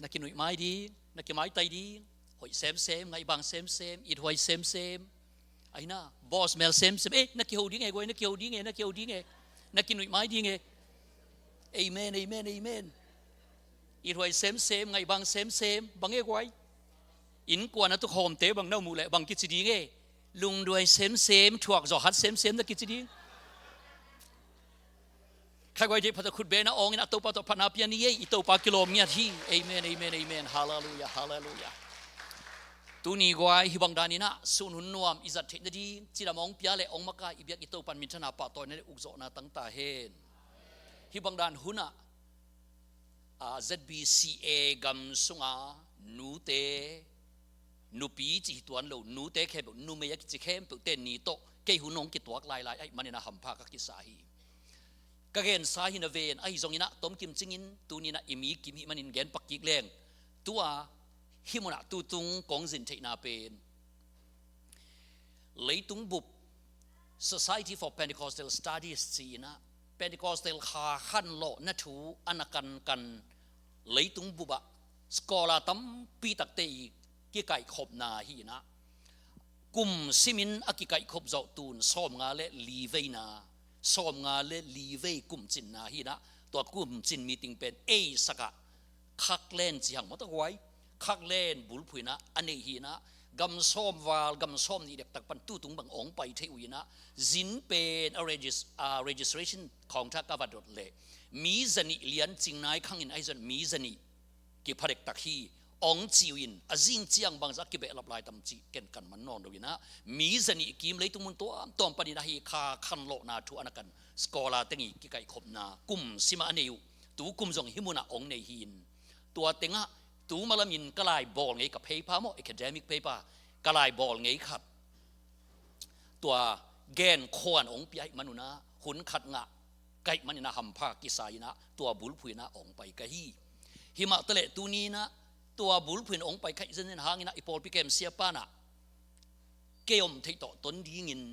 na kinuy mai di na kimai tay di hoi same ngai bang same it hoi same ai na boss mel same na ki ho di nge goi na ki ho di nge na kinuy mai di nge amen it hoi same ngai bang same bang nge goi in kwa na tu hom te bang nau mu le bang ki chi di nge lung đuôi same thuak zo hat same na ki chi di khai quay đi phật khut bê na ong na tàu pa tàu phật na pian ni ye tàu pa kilom nghe thi amen hallelujah tu ni quay hi bang đani na sun hun nuam izat the di chỉ là mong pia le ong maka ibyak tàu pan min thana pa toy na ukzo na tang ta hen hi bang dan huna ZBCA gam sunga nu te nu pi chỉ tuan lo nu te khe nu me yak chỉ khem tu ten ni to ke hu nong ki tuak lai ai manina hampa ka ki sahi kagen sa hin aven ai zongina tom kim chingin tunina imi kim hi manin gen pakik leng tua himuna tu tung kong jin theina pen leitung bup Society for Pentecostal Studies china Pentecostal khan lo na thu anakan kan leitung buba skola tam pi takte ki kai khop na hi na kum simin akikai khop zo tun som nga le li veina som nga le li ve kum chin na hi na to kum chin meeting pen e saka khak len chi hang mata wai khak len bul phuina ane hi na gam som wal gam som ni dek tak pan tu tung bang ong pai the uina zin pen a registration khong tha ka vadot le mi zani lian chingnai khangin aizan mi zani ki pharek tak hi ong chiwin azing chiang bang zak ki be lap lai tam chi ken kan man non doina mi zani kim leitung mun to tom pani na hi kha khan lo na thu anakan skola tengi ki kai khop na kum sima aneu tu kum jong himuna ong nei hin tua tenga tu malamin kalai bol ngei ka paper mo academic paper kalai bol ngei khat tua gen khon ong pi ai manuna hun khat nga kai manina hampha ki saina tua bul phuina ong pai ka hi hima tale tu ni na tua bul phuin ong pai khai zen hangina ipol pikem siapa na keom thei to ton ding in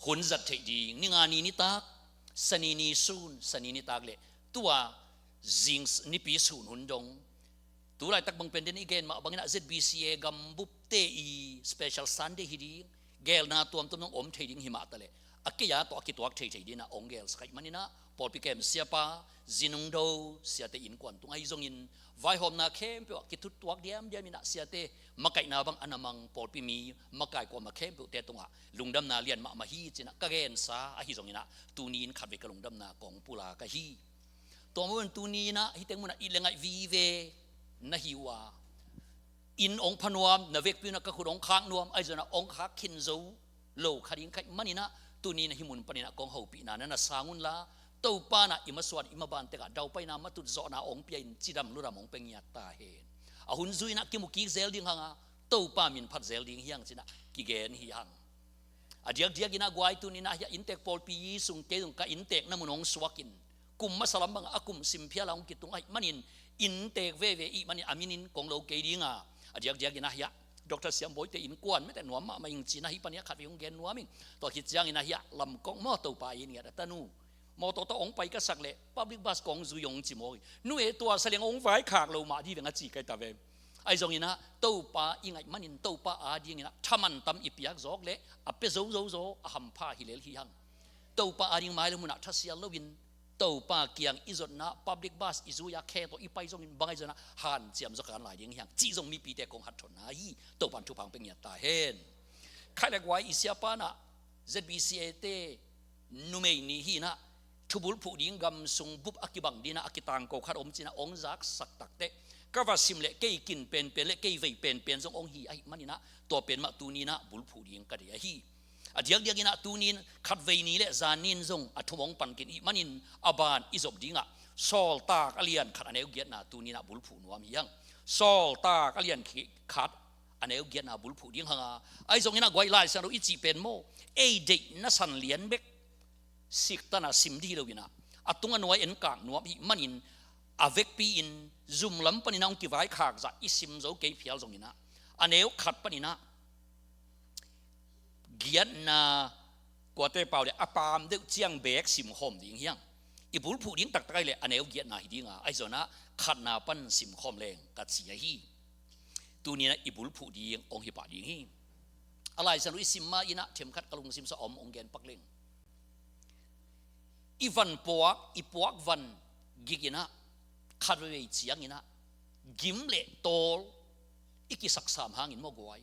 hun zat thei ding ninga ni ta sani ni sun sani ni tak le tua jing ni pi sun hun dong tu lai tak bang pen den again ma bangina ZBCA gam bup te i special Sunday hidi gel na tuam tum nong om thei ding hima tale akiya to akituak thei thei dina ong gel sakai manina pol pikem siapa zinung do siate in kwan tung ai zong in vai hom na khem pe ki thut tuak diam ina siate makai na bang anamang pol pi mi makai ko ma khem pe te tunga lungdam na lian ma hi china ka gen sa a hi zong ina tunin khat ve ka lungdam na kong pula ka hi to mon tunina hi teng muna ilengai vi ve na hiwa in ong phanuam na vek pi na ka khurong khang nuam ai zona ong kha khin zo lo kharing khai manina tunina himun panina kong ho pi na na sangun la tàu pa na imaswan imaban teka daw pa na matut zo na ong pian chidam luram ong pengya ta hen a hun zui na kimuki zel ding hanga tàu pa min phat zel ding hiang china ki gen hi hang a diak ina gwai tu ni na ya intek pol pi sung ke ka intek na munong swakin kum masalam bang akum simphia la ong kitung ai manin intek ve i manin aminin kong lo ke dinga a diak ina ya Dr. Siam boy te in kwan me te nuam ma ing china hi pania khat yong gen nuaming to ki chiang ina ya lam kong mo tàu pa in ya tanu mô tô to ong pai ka sak le public bus kong zu yong chi mo nu e tua saleng ong vai khak lo ma di venga chi kai ta ve ai zong ina to pa ingai manin to pa a ding ina thaman tam ipiak zok le ape zo a ham pha hi le hi hang to pa a ding mai le muna thasial lo win to pa kiang izot na public bus izu ya khe to ipai zong in bangai zona han chiam zo kan lai ding hiang chi zong mi pi te kong hat thon na hi to pan thu pang peng ya ta hen khai le gwai isia pa na ZBCA te nu mei ni hi na thubul phu ding gam sung bup akibang dina akitang ko khat om china ong zak sak tak te kawa simle ke kin pen le ke vei pen jong ong hi ai manina to pen ma tu ni na bul phu ding ka dia hi adiak ina tu nin khat vei ni le zanin zong athumong pan kin i manin aban izop dinga sol tak alian khat aneu giat na tu ni na bul phu nuam hiang sol tak alian khat aneu giat na bul phu ding hanga ai zong ina gwai lai sa ro i chi pen mo e de na san lian bek sik tana simdi lo wina atunga noi en kang nuam hi manin avek pi in zoom lam panina ong ki vai khak za isim zo ke phial zong ina aneu khat panina giat na kwate pau le apam de chiang bek sim hom ding hiang อีบุลผู้ดิ้งตักตะไคร้เลยอันเอวเกียรนาฮิดิ้งไอโซนะขัดนาปันสิมคอมแรงกัดเสียฮีตัวนี้นะอีบุลผู้ดิ้งองฮิปาดิ้งฮีอะไรสรุปสิมมาอินะเทมขัดกลุงสิมสะอมองเกนปักเล่งอีวันปวกอีปวกวันกิกินะขัดเวทเสียงอินะกิมเละโตอีกิสักสามหางอินโมกวย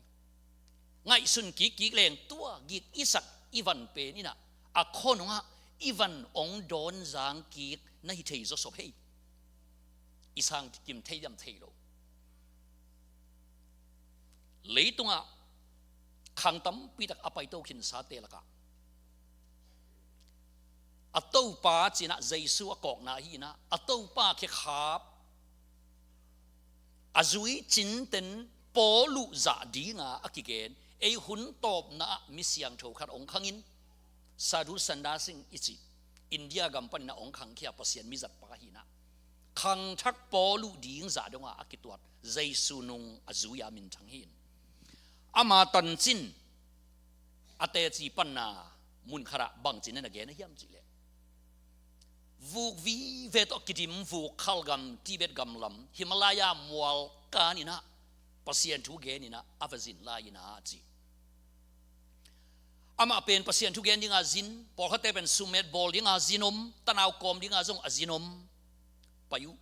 ไงสุนกิกิเล่งตัวกิกอีสักอีวันเป็นนี่นะอะคนงะอีวันองโดนจางกิกนั่นฮิเทยโซโซเฮอีสังกิมเทยมเทยโลเลยตรงอ่ะขังตั้มปีตักอภัยโตขินสาเตละกะอัตโตป้าจีน่ะใจสู้กอกนาฮีนะอัตโตป้าแค่ขาบอาจุยจินเต็นปอลุจ่าดีงาอักเกนไอหุ่นตบนะมิเสียงโถขัดองขังอินสาธุสันดาสิงอิจิอินเดียกัมปันนะองขังเขียปัสยันมิจัดปาฮีนะขังทักปอลุดีงจ่าดงอาอักตัวใจสู้นงอาจุยามินทังหินอามาตันจินอาเตจีปันนามุนขระบังจินนั่นเองนะยามจิเลวูวีเวทอกิดิมวูขัลกัมทิเบตกัมลัมฮิมาลายามัวลกานินะปัสยันทุเกนินะอาฟจินลายินะจีอามาเป็นปัสยันทุเกนิงาจินพอเขาเตเป็นสุเมตบอลดิงาจินอมตะนาวกอมดิงาจงอาจินอมไปอยู่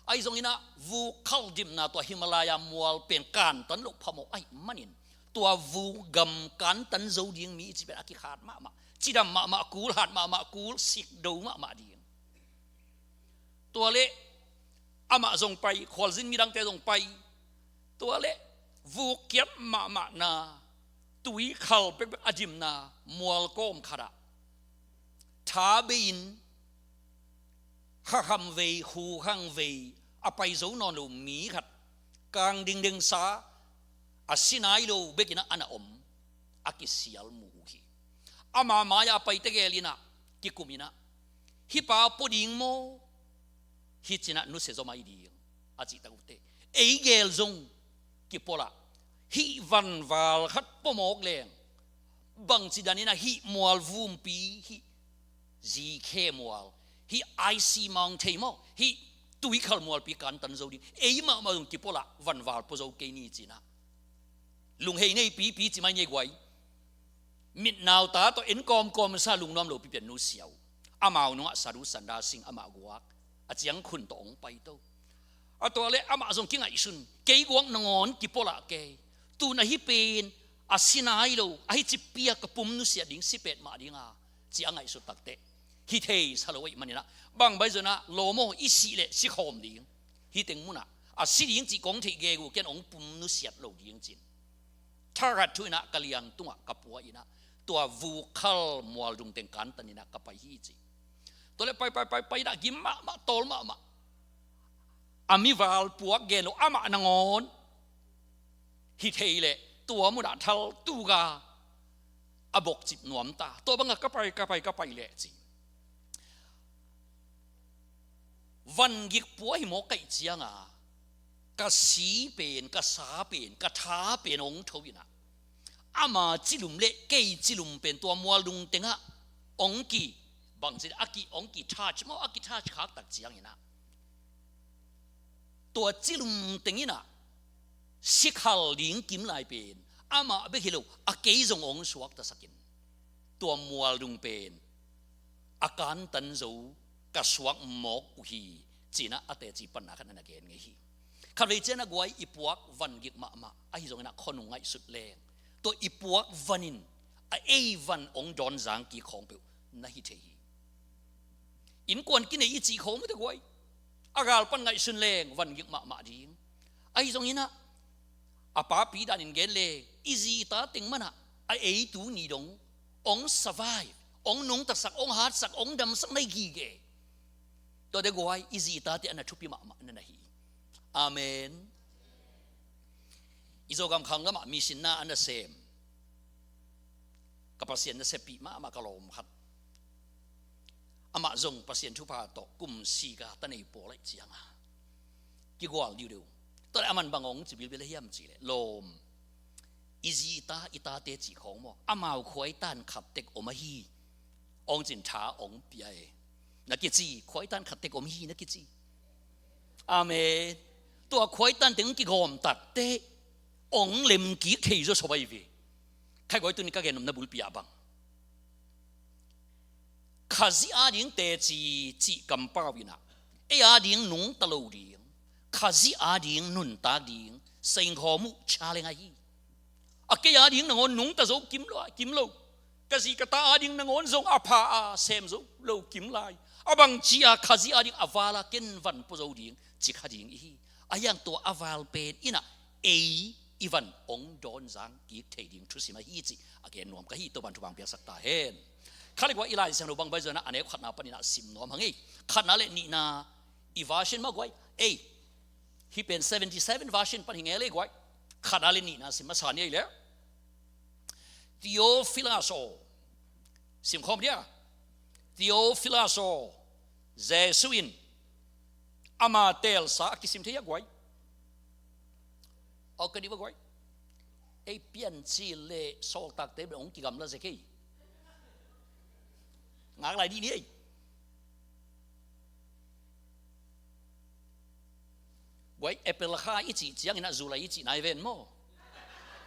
ไอจงอินะวูขัลดิมนาตัวฮิมาลายามัวลเป็นการตันลุกพะโมไอมันอินตัววูกำกันตันโจดิงมีจีเป็นอากิขาดมาจีดำมากูลหัดมากูลสิกดูมาดิงตัวเละอามาส่งไปขอลซินมีดังแต่ส่งไปตัวเละวูเกียบมานาตุยขัลเป็นอาจิมนามัวลก้มขระท้าเบินข้ามเวหูข้างเวอไปโจนอนลูมีขัดกลางดิงซาอาศินัยโลเบกินะอันอมอากิเสียลมูฮีอามามายาไปเตเกลินะกิคุมินะฮิปาปดิงโมฮิจินะนุเซโซมาอีดีอาจิตะกุเตเอเกลซงกิโปละฮิวันวาลขัดปมอกเลงบังจิดานินะฮิมัวลวูมปีฮิจีเคมัวลฮิไอซีมังเทมอฮิตุยขัลมัวลปีกันตันโจดิเอมาจงกิโปละวันวาลปโจเกนีจินะลุงเฮนี่ปีจีไม่เนี่ยไว้มิดนาวตาตัวเอ็นกอมซาลุงน้อมโลปีเป็นนูเสียวอามาหนัวสารุสันดาสิงอามากวักอาเจียงขุนตองไปโตอาตัวเล่อามาส่งกิ้งไอซุนเกยกวงนงอนกิโปละเกยตูน่ะฮิเป็นอาศินายโลอาฮิจิเปียกปุ่มนูเสียดิ้งสิเป็ดมาดิ้งอาเจียงไอสุดตักเตฮิเทสฮัลโหลมันนี่นะบางใบจนะโลโมอิสิเลสิคอมดิ้งฮิเต็งมุนะอาศิดิ้งจีกงที่เกยกูเกนองปุ่มนูเสียโลดิ้งจินถ้ารัดทุยนะกะเลียงตัวกับปัวอินะตัววูคัลมัวลดุงเต็งกันตันนี่นะกับไปฮีจีตัวเล็ไปนะกิมมาโตลมาอามิวาลปัวเกโลอามานงอนฮิเทเลตัวมุดาทัลตูกาอบกจิบหนวมตาตัวบังก็ไปเลยจีวันยิกปัวหิโมไก่เจียงกะสีเป็นกะสาเป็นกะท้าเป็นองทวินะอามาจิลุมเละเกยจิลุมเป็นตัวมัวลุงเต็งะองกีบางสิอากิองกีทาชมออากิทาชขาตักเจียงนะตัวจิลุมเต็งนะสิขัลลิงกิมลายเป็นอามาเบกิโลอาเกยจงองสวกตะสกินตัวมัวลุงเป็นอาการตันโจกะสวกหมอกอุฮีจีนะอาเตจีปันนาขันนักเกนไงฮีข้าพเจ้านักไว้อีพวกวันกิกมาไอ้ตรงนั้นคนงไงสุดแรงตัวอีพวกวันินไอ้วันองดอนจางกีของเปล่าน่าฮิเทีอินกวนกินไอ้จีของไม่ได้ไว้อากาศปันไงสุดแรงวันกิกมาดีไอ้ตรงนี้นะอาป้าปีดานินเกนเลยอีจีตาติงมันอะไอ้ตัวนี้ดงองสบายองนงตักสักองหาดสักองดำสักในกีเกตัวเด็กไว้อีจีตาที่อันนั้นชุบปีมานั่นนะฮีอาเมนอิโซกัมขังก็มามีสินนาอันนั้นเซมกับพัศยันนั้นเซปีมากระลมขัดอามาจงพัศยันทุพาโตกุมสีกาตันในโปรเลยเจียงกี่กว่าเดียวตอนอามันบางองจีบิลเบลเฮียมจีเลยลมอิจิตาอิตาเตจีของมั้งอามาคอยตันขับเต็กอมาฮีองจินท้าองปีไอ นักกิจีคอยตันขัดเตกอมฮีนักกิจีอาเมนตัวคอยตันถึงกิโกมตัดเตองเล็มกีเคยจะสบายวีใครก็ตัวนี้ก็แกนมนับบุลปีอาบังข้าซีอาดิงเตจีกำป้าวินะเออาดิงนุ่งตะลูดิงข้าซีอาดิงนุนตาดิงเซ็งขอมุชาเลงไงอาเกียอาดิงนงอนนุ่งตะโจกิมโลกะซีกะตาอาดิงนงอนทรงอาภาเซมโจโลกิมไลอาบังจีอาข้าซีอาดิงอาวาลาเกนวันปโจดิงจิกาดิงอีอายังตัวอาวาลเป็นอินะอีวันองดอนจังกีเทดิงทุสิมาฮีจิอาเกนนวมกะฮีตัวบันทุบังเปียสักตาเฮนข้าเรียกว่าอีไลเซนรูบังใบจนะอันนี้ขัดนาปนินะสิมนวมหังอีขัดนาเลนี่นาอีวาชินมากไว้ที่เป็น77วาชินปนิเงเลยไว้ขัดนาเลนี่นาสิมาสานี่แล้วทีโอฟิลาโซสิมคอมเนี่ยทีโอฟิลาโซเจสุอินอามาเตลซาคิสิมเทียกไว้เอากันดีว่าไว้เปลี่ยนชีเลโซลตักเตเป็นองค์กิกรรมแล้วสิกี้งานอะไรดีนี่ไว้เอเปิลข้าอีจีจียงอินะจูไลอีจีนายเวนโม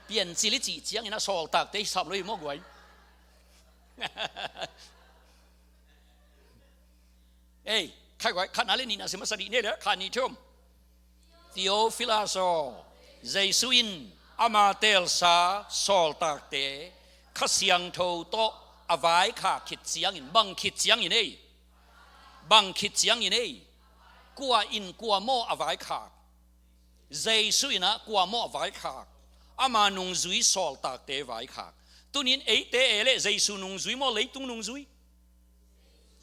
เปลี่ยนชีลิจีจียงอินะโซลตักเตสับเลยโมไว้ใครไว้ขันอะไรนี่นะสิมาสดีเนี่ยเด้อขันนี้ชมทีโอฟิลาโซเจสุอินอามาเตลซาโซลตักเตข้าเสียงโทโตอาวายขาคิดเสียงอินบังคิดเสียงอินบังคิดเสียงอินกัวอินกัวโมอาวายขาเจสุอินะกัวโมอาวายขาอามานุงจุยโซลตักเตวายขาตุนินเตเลเจสุนุงจุยโมเลยตุงนุงจุย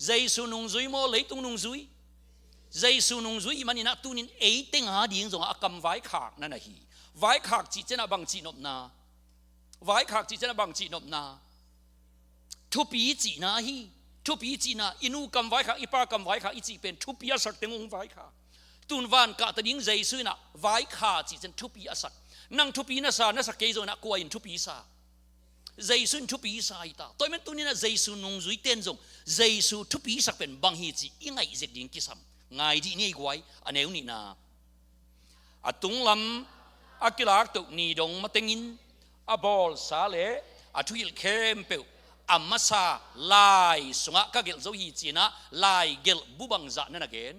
เจสุนุงจุยโมเลยตุงนุงจุยเจสุนุงจุยมันนี่นะตุนินเตงหาดิ่งจงอากำวายขานั่นน่ะฮีวายขาจีเจนะบังจีนบนาวายขาจีเจนะบังจีนบนาทุปีจีนาฮีทุปีจีนาอินูกำไว้ค่ะอีปากำไว้ค่ะอีจีเป็นทุปีอาศักเต็งองไว้ค่ะตุนวันกะตะดิ้งใจซื้อนะไว้ค่ะจีเจนทุปีอาศักนั่งทุปีน่ะสาน่ะสักเกยโซนะกลัวอินทุปีสาใจซื้อทุปีสาอีตาตัวมันตุนี่นะใจซื้อนงจุยเต้นจงใจซื้อทุปีสักเป็นบางฮีจียังไงเจ็ดดิ้งกิสัมไงดีนี่กวยอันนี้นี่นะอะตุงลำอะกิลากตุนีดงมาเต็งินอะบอลสาเลอะทุยเข้มเปวอามาซาลายสงะก็เกลโซฮีจีนะลายเกลบุบังจะนั่นเอง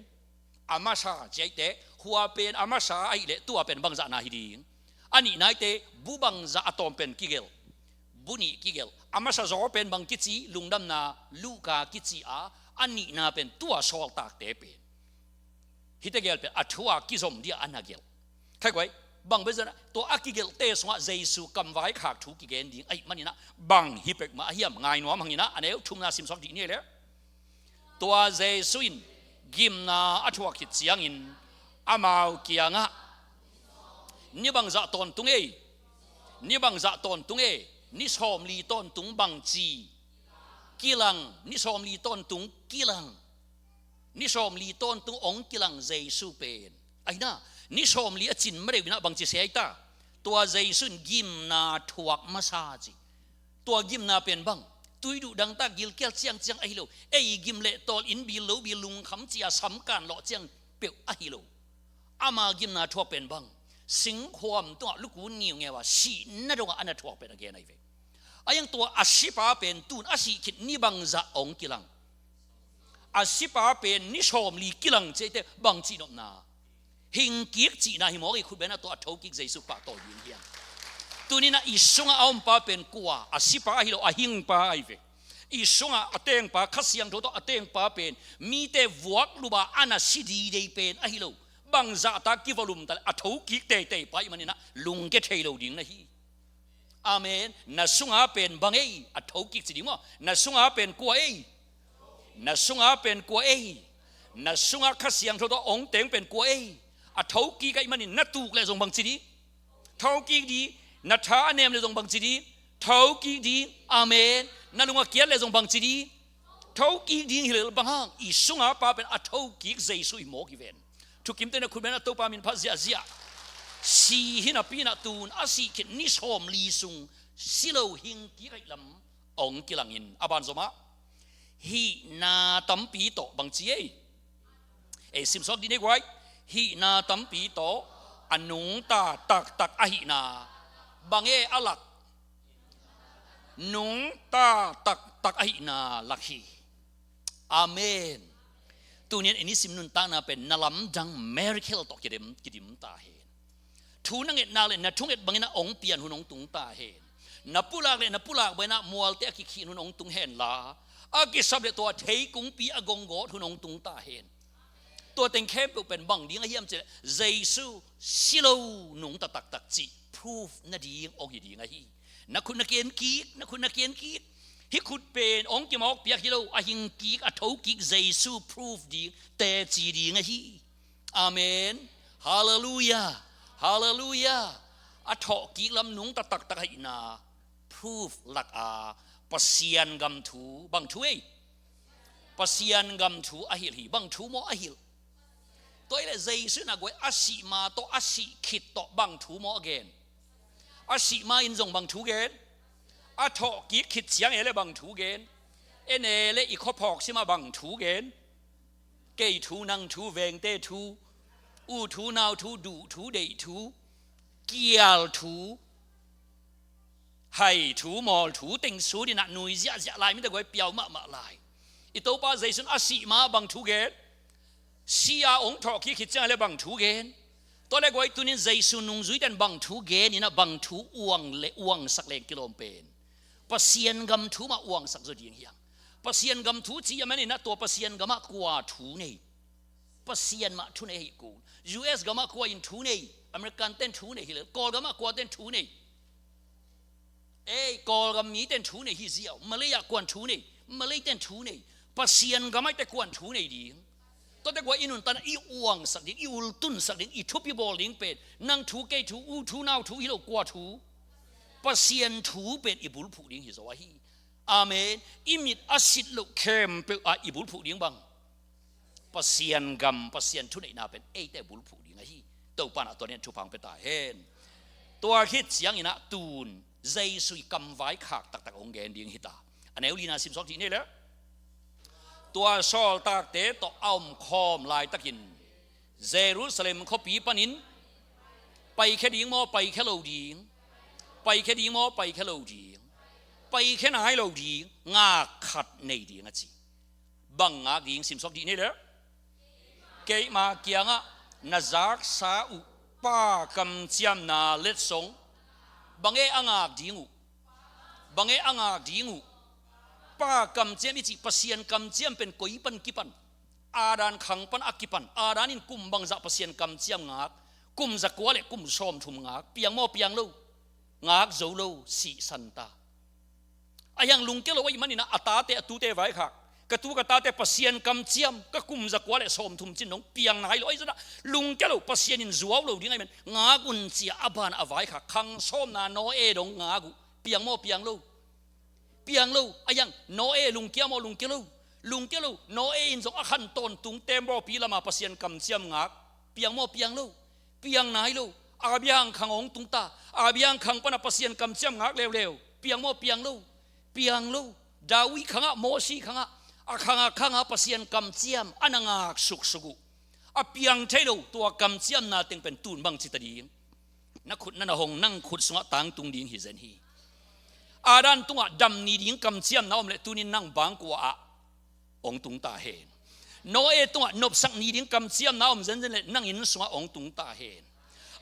อามาซาเจเตหัวเป็นอามาซาไอเละตัวเป็นบังจะนาฮิดีอันนี้นายเตบุบังจะอะตอมเป็นกิเกลบุนีกิเกลอามาซาจอเป็นบังกิจีลุงดำนาลูกากิจีอาอันนี้นาเป็นตัวโซลตากเตเป็นฮิตเกลเป็นอัฐวากิซอมเดียอันนาเกลใครไว้บังเบจนะตัวอากิเกลเตสวะเจสุกำไว้ขาดถูกกิเกนดิ้งไอ้มันนี่นะบังฮิเปกมาเฮียมง่ายนัวมังนี่นะอันนี้ทุ่มนาสิมสองดีนี่แหละตัวเจสุอินกิมนาอัฐวกิจเสียงอินอามาวกียงะนี่บังจะตอนตุงนี่บังจะตอนตุงนี่ชมลีตอนตุงบังจีกิลังนี่ชมลีตอนตุงกิลังนี่ชมลีตอนตุงองกิลังเจสุเป็นไอ้น่ะนี่ชมลีอจินไม่ได้วินาบังจีเสียตาตัวใจสุนกิมนาถวกมาซาจีตัวกิมนาเป็นบังตุยดูดังตากิลเกลเจียงเจียงไอโลกิมเละตอลอินบิโลบิลุงคำจีอาสำการหล่อเจียงเปียวไอโลอามากิมนาถวกเป็นบังสิงความตัวลูกวุ้นนิวไงว่าสีนั่นตรงอันนั้นถวกเป็นอะไรไงเว้ยไอ้ยังตัวอาศิปาเป็นตูนอาศิคิดนี่บังจะองกิลังอาศิปาเป็นนี่ชมลีกิลังเจเตบังจีนบนาหิงกิกจีน่าหิมอกิคุณเป็นตัวทกิกใจสุปะตัวยิงเฮียนตัวนี้นะอิสุงเอาปะเป็นกัวอาศิปะฮิโลอาหิงปะไอเวอิสุงอาเตงปะขัสยังตัวอาเตงปะเป็นมีแต่วักลูบะอานาสิดีเดเป็นไอฮิโลบังจะตากิวลุมแต่อาทกิกเตะไปมันนี่นะลุงเกตเฮโลดิ้งนะฮีอาเมนนัสุงอาเป็นบังเออาทกิกจีดิ้งวะนัสุงอาเป็นกัวเอนัสุงอาเป็นกัวเอนัสุงอาขัสยังตัวองเตงเป็นกัวเออะเท่ากี้ก็มันนี่นัดถูกเลยส่งบังจีดีเท่ากี้ดีนัดท้าเนมเลยส่งบังจีดีเท่ากี้ดีอาเมนนั่นลุงเกียรเลยส่งบังจีดีเท่ากี้ดีฮิเลบังฮังอีสุงอาปาเป็นอะเท่ากี้ใจสุยโมกิเวนทุกคิมเตนะคุณเป็นอะตัวปามินพัซยาเซียสีหินาปีนาตูนอาศิคิดนิชมลีซุงสิโลหิงกี้ไกลำองกิลังอินอาบานสมา hi na tam pi to bang chi e sim sok di ne gwai hi na tam pi to anung ta tak tak a hi na bang e alak nung ta tak tak a hi na lakhi amen tu nen ini sim nun ta na pen nalam dang miracle to kidim ta he thu na nget na le na thung et bangina ong pian hunong tung ta he na pulak le na pulak bena mual te ki khi hunong tung hen la a ki sab le to thei kung pi agong go hunong tung ta hen to teng khem pu pen bang ding a hiam che jesu silo nung ta tak tak chi proof na ding og hi ding a hi na kun na ken ki hi khut pen ong ki mok piak hilo a hing ki a thau ki jesu proof ding te chi ding a hi amen hallelujah a tho ki lam nung ta tak tak hi na proof lak a pasian gam thu bang thu ei pasian gam thu a hil hi bang thu mo a hil toi le jesu na goi asi ma to asi khit to bang thu mo again asi ma in jong bang thu gen a tho ki khit chiang ele bang thu gen ene le i kho phok sima bang thu gen ke thu nang thu veng te thu u thu nào thu du thu dei thu kial thu hay thu mol thu ting su di na nui zia lai mi ta goi piao ma lai i to pa jason asi ma bang thu gen sia ong tho ki khit chang le bang thu gen to le goi tunin jesu nung zui den bang thu gen ina bang thu uang sak leng kilom pen pasien gam thu ma uang sak zo ding hiang pasien gam thu chi amani na to pasien gama kwa thu nei pasien ma thu nei ku US gama kwa in thu nei American ten thu nei hil kol gama kwa ten thu nei kol gam mi ten thu nei hi ziao malaya kwan thu nei malay ten thu nei pasien gama te kwan thu nei ding to te kwa inun tan i uang sak ding i ul tun sak ding i thupi bol ding pen nang thu ke thu u thu naw thu hilo kwa thu pasien thu pen i bul phu ding hi zo hi amen imit asit lo kem pe a i bul phu ding bang pasien gam pasien thu nei na pen te bul phu ding hi to pa na to nen thu phang pe ta hen to hit chiang ina tun zai sui kam vai khak tak tak ong gen ding hi ta aneu lina sim sok ti ne le tua sol tak te to aum khom lai takin Jerusalem kho pi panin pai khe ding mo pai khe lo ding pai khe ding mo pai khe lo ding pai khe na hai lo ding nga khat nei ding a chi bang nga ding sim sok di ne le ke ma kianga na zak sa u pa kam chiam na let song bange angak dingu pa kam chiam ichi pasien kam chiam pen koi pan kipan adan khang pan akipan adan in kum bang za pasien kam chiam ngak kum za kwale kum som thum ngak piang mo piang lo ngak zo lo si santa ayang lungke lo wai manina ata te atu te vai khak katu ka ta te pasien kam chiam ka kum za kwale som thum chin nong piang nai lo ai za lungke lo pasien in zuaw lo ding ai men ngak un chia aban avai khak khang som na no e dong ngak piang mo piang lo ayang no e lungkia mo lungke lo no e in zong akhan ton tung tembo pi lama pasien kam chiam ngak piang mo piang lo piang nai lo abiang khang ong tung ta abiang khang pana pasien kam chiam ngak lew piang mo piang lo dawi khanga mosi khanga akhanga pasien kam chiam anangak suk apiang thailo tua kam chiam na teng pen tun bang chi ta ding na khut na hong nang khut sunga tang tung ding hi zen hi adan tunga dam ni ding kam chiam na om le tunin nang bang kwa a ong tung ta hen no e tunga nop sak ni ding kam chiam na om zen le nang in sunga ong tung ta hen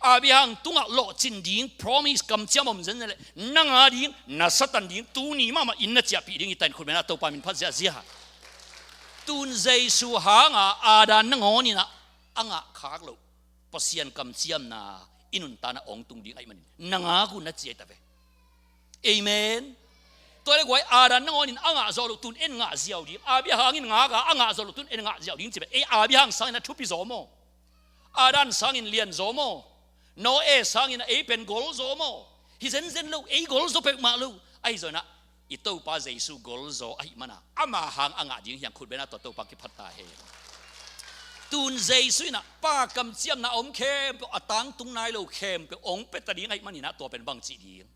abiang tunga lo chin ding promise kam chiam om zen le nang a ding na satan ding tu ni mama in na chia pi ding itan khut mena to pa min phat zia tun jesu hanga adan nang oni na anga khak lo pasien kam chiam na inun ta na ong tung ding ai man nanga ku na chia ta ve amen tôi gọi adan nang onin anga zolo tun en nga ziaw ding abi hangin nga ga anga zolo tun en nga ziaw ding chibe abi hang sang na thupi zomo adan sang in lian zomo no e sang in e pen gol zomo hi zen lo e gol zo pek ma lo ai zona ito pa jesu gol zo ai mana ama hang anga ding yang khut bena to pa ki phatta he tun jesu na pa kam chiam na om khem pe atang tung nai lo khem pe ong pe ta ding ai manina to pen bang chi ding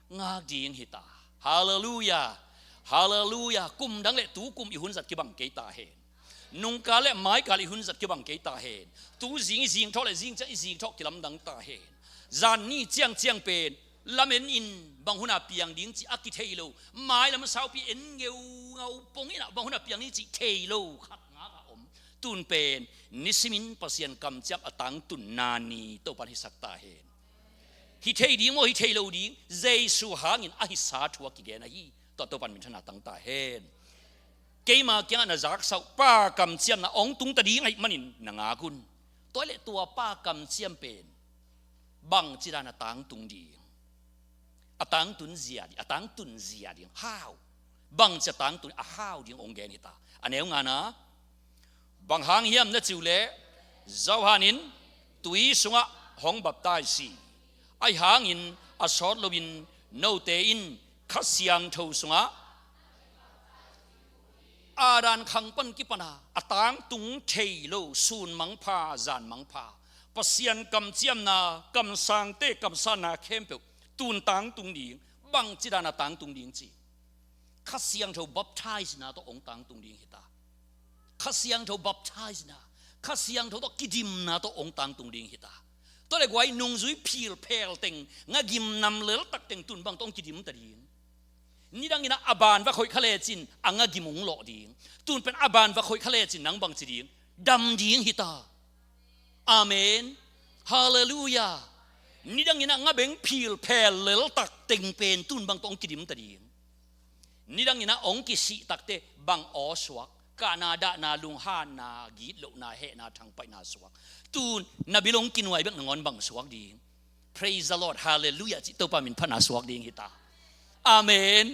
nga ding hita hallelujah ฮาเลลูยากุมดังเละตูกุมอีหุ่นสัตว์กิบังเกตาเฮนุงกาเละไม้กาลิหุ่นสัตว์กิบังเกตาเฮตูจิงทอเละจิงจะจิงทอกกิลำดังตาเฮจานนี่เจียงเป็นลำเอ็นอินบางหุ่นอาเปียงดิ้งจีอักกิเทโลไม้ลำสาวปีเอ็นเงาปงอินะบางหุ่นอาเปียงนี้จีเทโลขัดงากอมตุนเป็นนิสมินปัสยันกำจับอตังตุนนานีตัวปันหิสักตาเฮฮิเทดิ้งโมฮิเทโลดิ้งเจสุหางินอหิสาทัวกิเกนะฮีตัวปันมิถนาตั้งตาเฮนเกมาเกี่ยงนะจักสาวป้ากำเจียมนะองตุงตะดิ้งไอ้มันนินนางากุนตัวเละตัวป้ากำเจียมเป็นบังจิรานะตังตุงดีอตังตุนเสียดิอตังตุนเสียดิห้าวบังจะตังตุนห้าวดิองแกนิตาอันนี้งานะบังหางเฮียมนะจิวเล่เจ้าหานินตุยสุงะห้องบับตายสีไอหางอินอสอดลวินโนเตอินขัดเสียงทูสุงะอาดานขังปันกิปนาอตังตุงเทโลซูนมังพาจานมังพาปัสยันกำเจียมนากำสังเตกำสานาเข้มเปตุนตังตุงดิงบังจิดานาตังตุงดิงจีขัดเสียงทูบัพไทส์นาตัวองตังตุงดิงฮิตาขัดเสียงทูบัพไทส์นาขัดเสียงทูตัวกิดิมนาตัวองตังตุงดิงฮิตาตัวเล็กไว้นุ่งซุยพิลเพลเต็งงากิมนำเลือตักเต็งตุนบังต้องกิดิมตะดิงนี่ดังนี้นะอาบานว่าคอยทะเลจินอังกิมงหล่อดิงตุนเป็นอาบานว่าคอยทะเลจินนังบังจีดิงดำดิงฮิตาอาเมนฮาเลลูยานี่ดังนี้นะงาเบงพิลเพลเลือตักเต็งเป็นตุนบังต้องกิดิมตะดิงนี่ดังนี้นะองกิสิตักเตบังออสวกกานาดานาลุงฮานากีดโลนาเฮนาทางไปนาสวกตูนนบิลงกินไว้เบงงอนบังสวกดี Praise the Lord Hallelujah จิตตัวปามินพนาสวกดีฮิตาอาเมน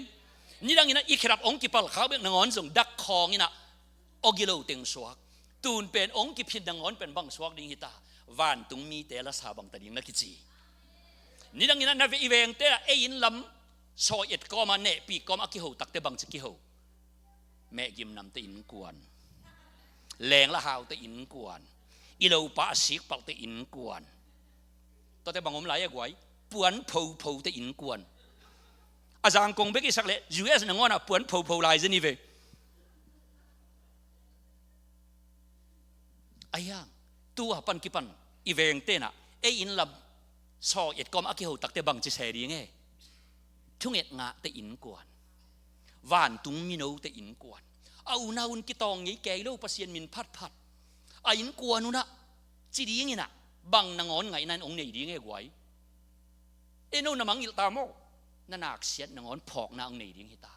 นี่ดังนี้นะอีกครับองกิปัลเขาเบงงอนส่งดักคองนี่นะอกิโลเต็งสวกตูนเป็นองกิพินดังงอนเป็นบังสวกดีฮิตาวานตุงมีแต่ละสาบังตะดิงนักกิจีนี่ดังนี้นะนาเวอีเวงเตะเอยินลำซอยเอ็ดก็มาเนปีก็มากิโหตักเตบังจิกิโหแม่ยิมนำเตอินกวนแรงละหาวเตอินกวนอีโลปะสิกปักเตอินกวนตัวเตบังอมหลายกว่าปวนเผาเตอินกวนอาจารย์กงเบกิสักเละ US นังงอนะปวนเผาลายเจนี่เวไอ้ยังตัวปันกิปันอีเวงเตนะเออินลำซอเอ็ดกอมอากิโหตักเตบังจิเสรีไงทุ่งเอ็ดงะเตอินกวนวานตุงมิโนเตอินกวนเอานาอุนกิตองงี้แกโลปัสยันมินพัดอินกวนนู่นนะจีดีงี้นะบังนางอนไงนั่นองค์ไหนดีไงไว้เอ็นโนนมังอิลตามโมนั่นนักเสียนางอนพอกนางไหนดีไงตา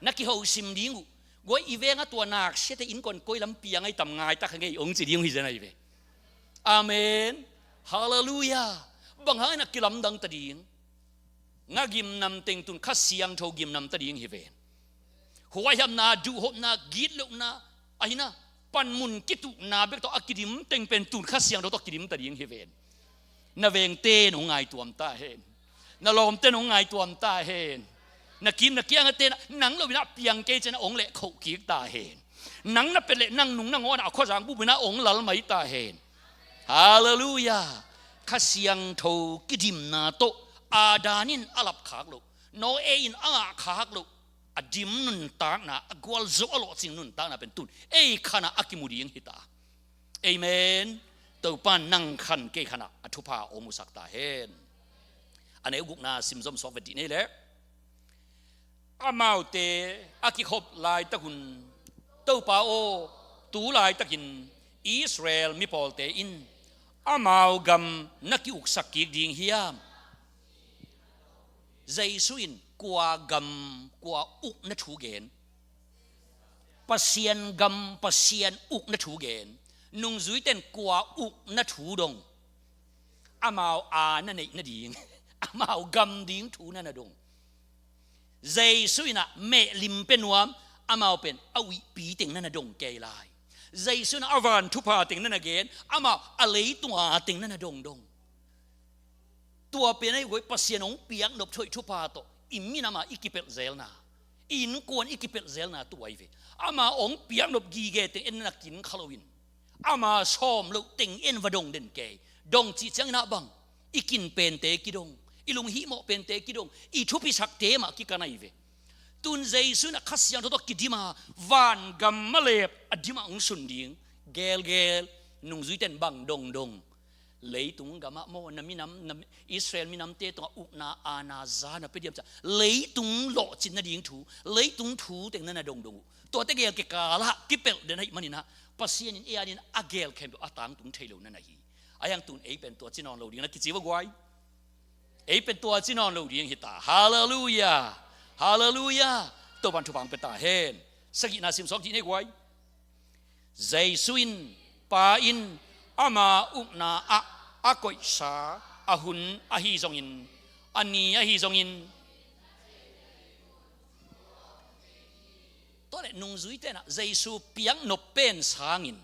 นักกิโฮซิมดีงูไว้อีเวงตัวนักเสียแต่อินกวนก้อยลำเปียงไอ้ตำงายตะขังไงองค์จีดีงี้จะไหนเวอาเมนฮาเลลูยาบังหานักกิลำดังตะดีงากิมนำเต็งตุนขัดเสียงโทกิมนำตะดีงี้เวหัวหำนาดูหบนากีดลุกนาไอ้นะปันมุนกิตุนาเบกตัวอักิดิมเต็งเป็นตุนข้าเสียงเราตัวกิดิมตะเดียงเฮเวนนาเวงเต้นองไงตัวมตาเฮนนาลอมเต้นองไงตัวมตาเฮนนากิมนาเกียงเต้นหนังเราวินาเปียงเกจนะองเละเขากีกตาเฮนหนังน่ะเป็นเละนั่งนุ่งนั่งงอนเอาข้อจางบุบนะองหลัลไม่ตาเฮนฮาเลลูยาข้าเสียงโทกิดิมนาโตอาดานินอาลับขากลุโนเอินอาขากลุอดิมนุนตากนะกวลโซอลอจิงนุนตากนะเป็นตุนขณะอากิมุดียังฮิตาเอเมนตัวปานนั่งขันเกขณะอธุภาโอมุสักตาเฮนอันนี้กุกนาซิมซอมสอบเวดีนี่แหละอามาเตอากิขบลายตะกุนตัวปาโอตูลายตะกินอิสราเอลมีพอลเตอินอามาวกัมนักอุกสักกิกดิงฮิยามใจสุอินกว่ากำกว่าอุกนัทูเกนปัสเซียนกำปัสเซียนอุกนัทูเกนนุ่งจุยเต้นกว่าอุกนัทูดงอามาอานั่นเองนั่นดิ่งอามาเอากำดิ่งทูนั่นน่ะดงใจสุยนะเมลิมเป็นวามอามาเป็นอาวิปีเต็งนั่นน่ะดงเกลายใจสุยนะอวันทุพาเต็งนั่นน่ะเกนอามาอะไรตัวเต็งนั่นน่ะดงตัวเป็นไอ้ไว้ปัสเซียนองเปียกนบช่วยทุพาโตอิมมินามาอิกิเปลเซลนาอินกวนอิกิเปลเซลนาตัวไอ้เวอามาองเปียกนบกีเกตเอ็นนักกินคาโลวินอามาชอมลุติงเอ็นวดงเด่นเกดงจีจังนาบังอิกินเป็นเตกิดงอิลุงหิโมเป็นเตกิดงอิทุพิสักเตมากิกันไอ้เว ตุนใจสุนัขเสียงตัวกิดมาวันกัมมาเลบอดีมาองสุนดิงเกลนุ่งจุยเต็นบังดงเลยตุงกัมโมน้ำมีน้ำอิสราเอลมีน้ำเตตัวอุนาอาณาซานะไปเดียมจ้ะเลยตุงหล่อจินนาดิงถูเลยตุงถูเต็งนั่นนะดงตัวเตเกลเกกาละกิเปลเดนให้มันนี่นะภาษาอินเอียดินอาเกลเข้มตัวตังตุงเทโลนั่นนะฮีอายังตุนเป็นตัวจีนอนโลดิงนะกิจิวกวยเป็นตัวจีนอนโลดิงฮิตาฮาเลลูยาตัวบันทุบังเป็นตาเฮนสกินาซิมสองที่นี่กวยใจสุนปาอินอามาอุนาอากอยสาอาหุนอาฮีจงอินอันนี้อาฮีจงอินตัวนี้นุ่งจุยเตนะใจสุเปียงนบเป็นสางิน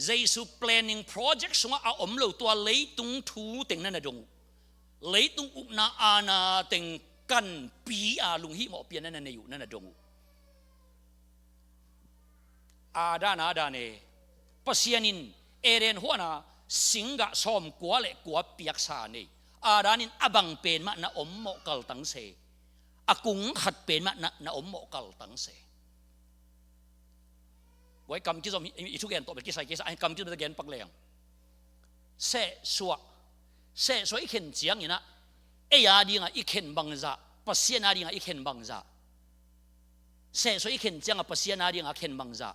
ใจสุ planning project สงอาอมโลตัวเลยตุงทูเต็งนั่นนะดงเลยตุงอุนาอาณาเต็งกันปีอาลุงฮิหมอเปียนั่นน่ะอยู่นั่นน่ะดงอาดาเนปัสยานินเอเรนหัวนาสิงกะซอมกัวเละกัวเปียกสานี่อาดานินอบังเป็นมะนะอมหมอกัลตังเสอากุงขัดเป็นมะนะอมหมอกัลตังเสไว้กำกิจมีทุกอย่างตัวเป็นกิจไอ้กำกิจเป็นแกนปักแรงเสสวยอีเข็นเจียงอย่างนะยาดีงะอีเข็นบังซาปัสยานาดีงะอีเข็นบังซาเสสวยอีเข็นเจียงะปัสยานาดีงะเข็นบังซา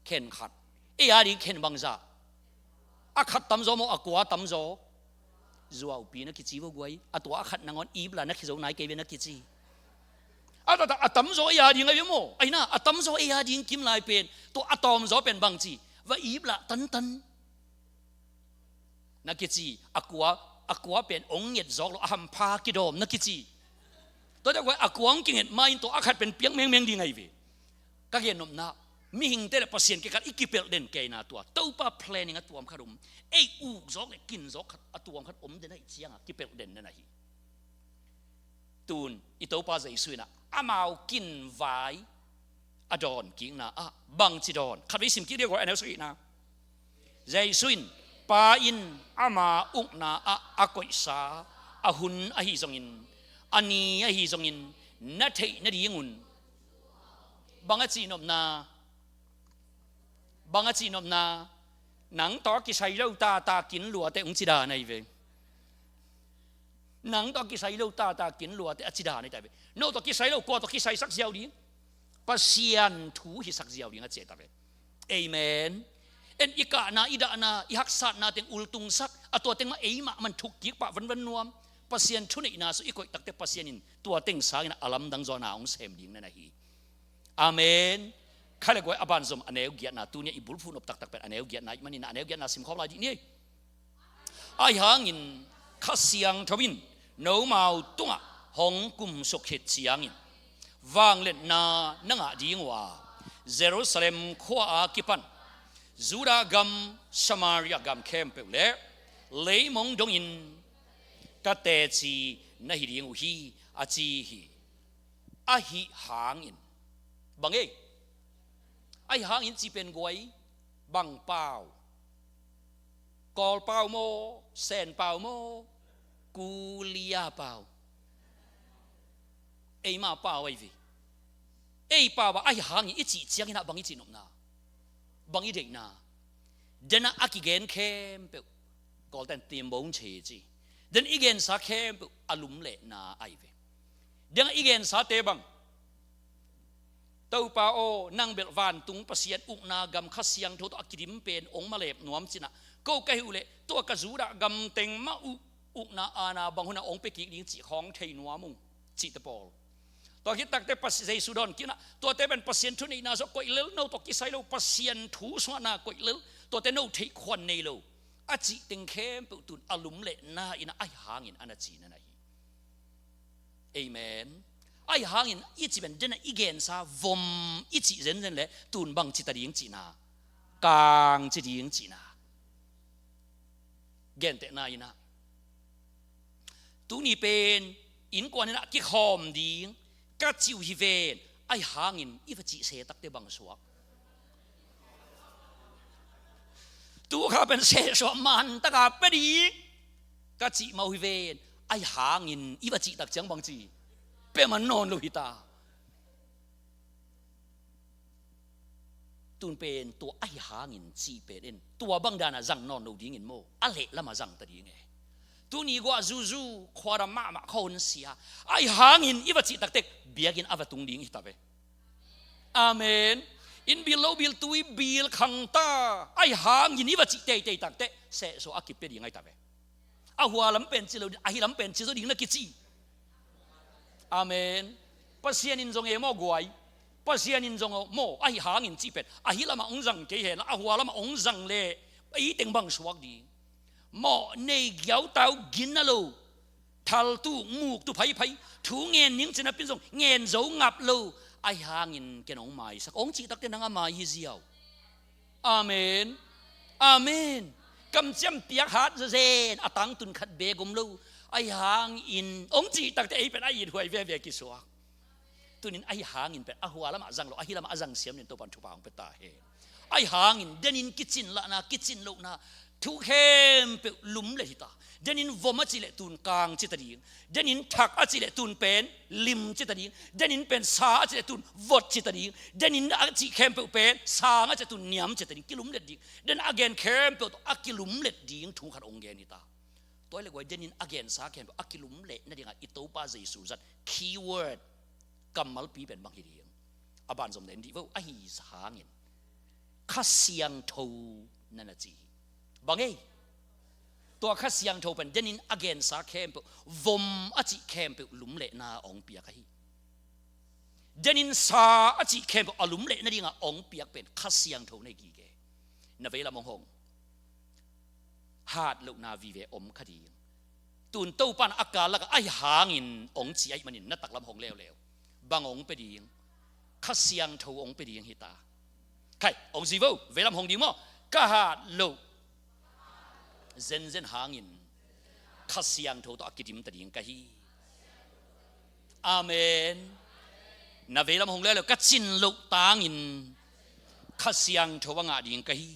เข็นขัดยาดีเข็นบังซาอาขัดตำโจโมอกัวตำโจจัวอุปีนักกิจวัวกวยอาตัวอาขัดนางอนอีบลานักกิจวัวนายเกวินักกิจอาตำโจยาดีงะยโมไอ้น่ะอาตำโจยาดีงกิมลายเป็นตัวอาตอมโจเป็นบังจีว่าอีบลาตันนักกิจอากัวเป็นองค์เหยียดจอกเราหัมพากิโดมนักกิจตัวเด็กว่าอากัวกิเงินมาอินตัวอาขัดเป็นเปียงเมียงดีไงเวก็เห็นนมนามีหิงเตะปัสเซียนกิการอีกิเปลเด่นเกยนาตัวตัวป้าเพลนิงตัวมขรุมอูจอกกินจอกตัวมขรุมเด่นไอ้เชียงกิเปลเด่นนั่นไงตูนอีตัวป้าใจสุยนะอามากินไว้อดอนกิงนะบังจิดอนขัดวิสิมกิเรียกว่าอันนั้นสุยนะใจสุยปาอินอามาอุกนาอากอยสาอาหุนอาฮีจงอินอันนี้อาฮีจงอินนัทเทนัดยิงุนบังอาจีนอมนาหนังต่อกิไซเล่าตากินหลัวแต่องจิดาในเวหนังต่อกิไซเล่าตากินหลัวแต่อจิดาในแต่เวโนต่อกิไซเล่ากลัวต่อกิไซสักเจียวดีปัสยานถูหิสักเจียวดีงั้นเจตาเวเอเมนอีกานาอีดานาอีฮักษานาเต็งอุลตุงซักตัวเต็งมามามันถูกกิกปะวันนวมปัสยานทุนอีนาสุอีกตักเตปัสยานินตัวเต็งสากินอลัมดังจอนาองเซมดิงนั่นนะฮีอาเมนข้าเลยกว่าอบันซมอันเอวเกียรนาตัวเนี้ยอิบุลฟูนบตักเป็นอันเอวเกียรนามันนี่อันเอวเกียรนาสิมข้อลายนี่ไอหางินข้าเสียงทวินโนมาตุงะหงกุมสุขิตเสียงินวางเล่นนานังดีงว่าเยรูซาเล็มขวากิปันจูดากัมสมาริยากัมเข้มเปล่าเลยมองดงอินกัตเตจีนหิริงอุฮีอาจีฮีอาฮิหางอินบังไอหางอินจีเป็นกวยบังเปล่ากอลเปล่าโมเซนเปล่าโมกูลียาเปล่ามาเปล่าไอวีเปล่าว่าไอหางอินจีเจียงอินะบังอิจีนมนาบังอีเด็กนาเดน่าอากิเกนเข้มเปล่ากอลเตนเตรียมบ่งเชจีเดนอีเกนสาเข้มเปล่าอารมณ์เละนาไอเวเดนอีเกนสาเตบังตัวป้าโอนั่งเบลวานตุงปัสยันอุกนากัมขัสยังทุตอากิดิมเป็นองมาเล็บนวมจินะก็แค่อุเล่ตัวกระจูระกัมเต็งมาอุกนาอาณาบางคนองไปกิดิ้งจีของเทนวมุงจิตปอลตัวคิดตักเตปัสยันสุดอนกินะตัวเตเป็นปัสยันทุนีนาสกุยเลลโนตัวกิไซโลปัสยันทูสวนากุยเลลตัวเตโนเทควันเนโลอาจิเต็งเข้มปุตุนอารมณ์เละนาอินะไอหางอินอันจีนั่นไงเอเมนไอหางอินอีจีเป็นเดนอีเกนซาวมอีจีเรนเลยตุนบังจิตาดิงจีนากางจิตดิงจีนาเกนเตนาอินะตุนี่เป็นอินกวนนี่นะกิคอมดิงกัดจิวฮิเวนไอหางอินอีฟจิเสตักเตบังสวกตัวข้าเป็นเสสวมันตะกาเปดีกัดจิมาฮิเวนไอหางอินอีฟจิตักจังบังจีเป็นมันนอนลุหิตา ตุนเป็นตัวไอหางินจีเป็นตัวบังดานะจังนอนดูดิ้งินโมอะไรละมาจังตะดิ้งไงตัวนี้ก็จูควารามะเขาเสียไอหางินอีวัจิตักเตกเบียกินอวตุงดิ้งฮิตาเปอาเมนอินบิลโลบิลตุยบิลขังตาไอหางินอีวัจิเตยตักเตเสโซอากิเปดิ้งไงตาเปอาหัวลำเป็นจิโลอาฮิลำเป็นจิโลดิ้งนักกิจีอาเมนปัสยานินจงเอโมกวยปัสยานินจงโมไอหางินจีเป็ดอาฮิลามาองจังเกเหนอาหัวลามาองจังเล่ไอเต็งบังสวักดีโมในเกี่ยวเต้ากินนะโลทัลตุมูกตุไผ่ไผ่ถูเงินนิ่งจะนับเป็นทรงเงินโจงับโลไอหางินแกน้องไม้สักองจีตักเตนังอามาฮิเซียวอาเมนอาเมนกำจำเปียกหัดเซนอาตังตุนขัดเบกุมโลไอหางอินองจีตักเตไอเป็นไออินหวยเวเวกิสวกตัวนี้ไอหางอินเป็นอาหัวละมาจังโลอาฮิละมาจังเสียมเนี่ยตัวปันทุบางเป็นตาเฮไอหางอินเดนินกิจินละนะกิจินโลนะทุกเข้มเป็นลุมเลยตาเดนินวอมจิเลตุนกลางจิตดีเดนินทักอจิเลตุนเป็นลิมจิตดีเดนินเป็นสาอจิเลตุนวดจิตดีเดนินอจิเข้มเป็นสางอจิตุนเนียมจิตดีกิลุมเล็ดดีเดนอเกนเข้มเป็นอักิลุมเล็ดดีทุกขัดองเกนิตาตัวเล็กว่าเดนินอเกนสาเข้มเป็นอักิลุมเล็ดนั่นเองอิโตปาเจสุจัดคีย์เวิร์ดกำมัลปีเป็นบางทีเดียงอบานสมเด็จที่ว่าไอ้สาเงินข้าเสียงโทนั่นจีบางเอตัวข้าเสียงโทเป็นเดนินอเกนสาเข้มเป็นวมอจิเข้มเป็นลุมเละนาองเปียกฮีเดนินสาอจิเข้มเป็นอลุมเละนั่นเององเปียกเป็นข้าเสียงโทในกี่เกนเวลามองหงหาดลูกนาวิเวอมคดีตุนเต้าปันอากาศแล้วก็ไอ้หางินองจีไอ้มันนินนัดตักลำหงเร็วบางองไปดีงข้าเสียงโทองไปดีงฮิตาใครองซีโวเวลาหงดีมั้งก็หาโลเซนเซนหางินข้าเสียงโทต่อกิดิมตะดีงกะฮีอาเมนนาเวลาหงแล้วก็จินโลตางินข้าเสียงโทว่างาดีงกะฮี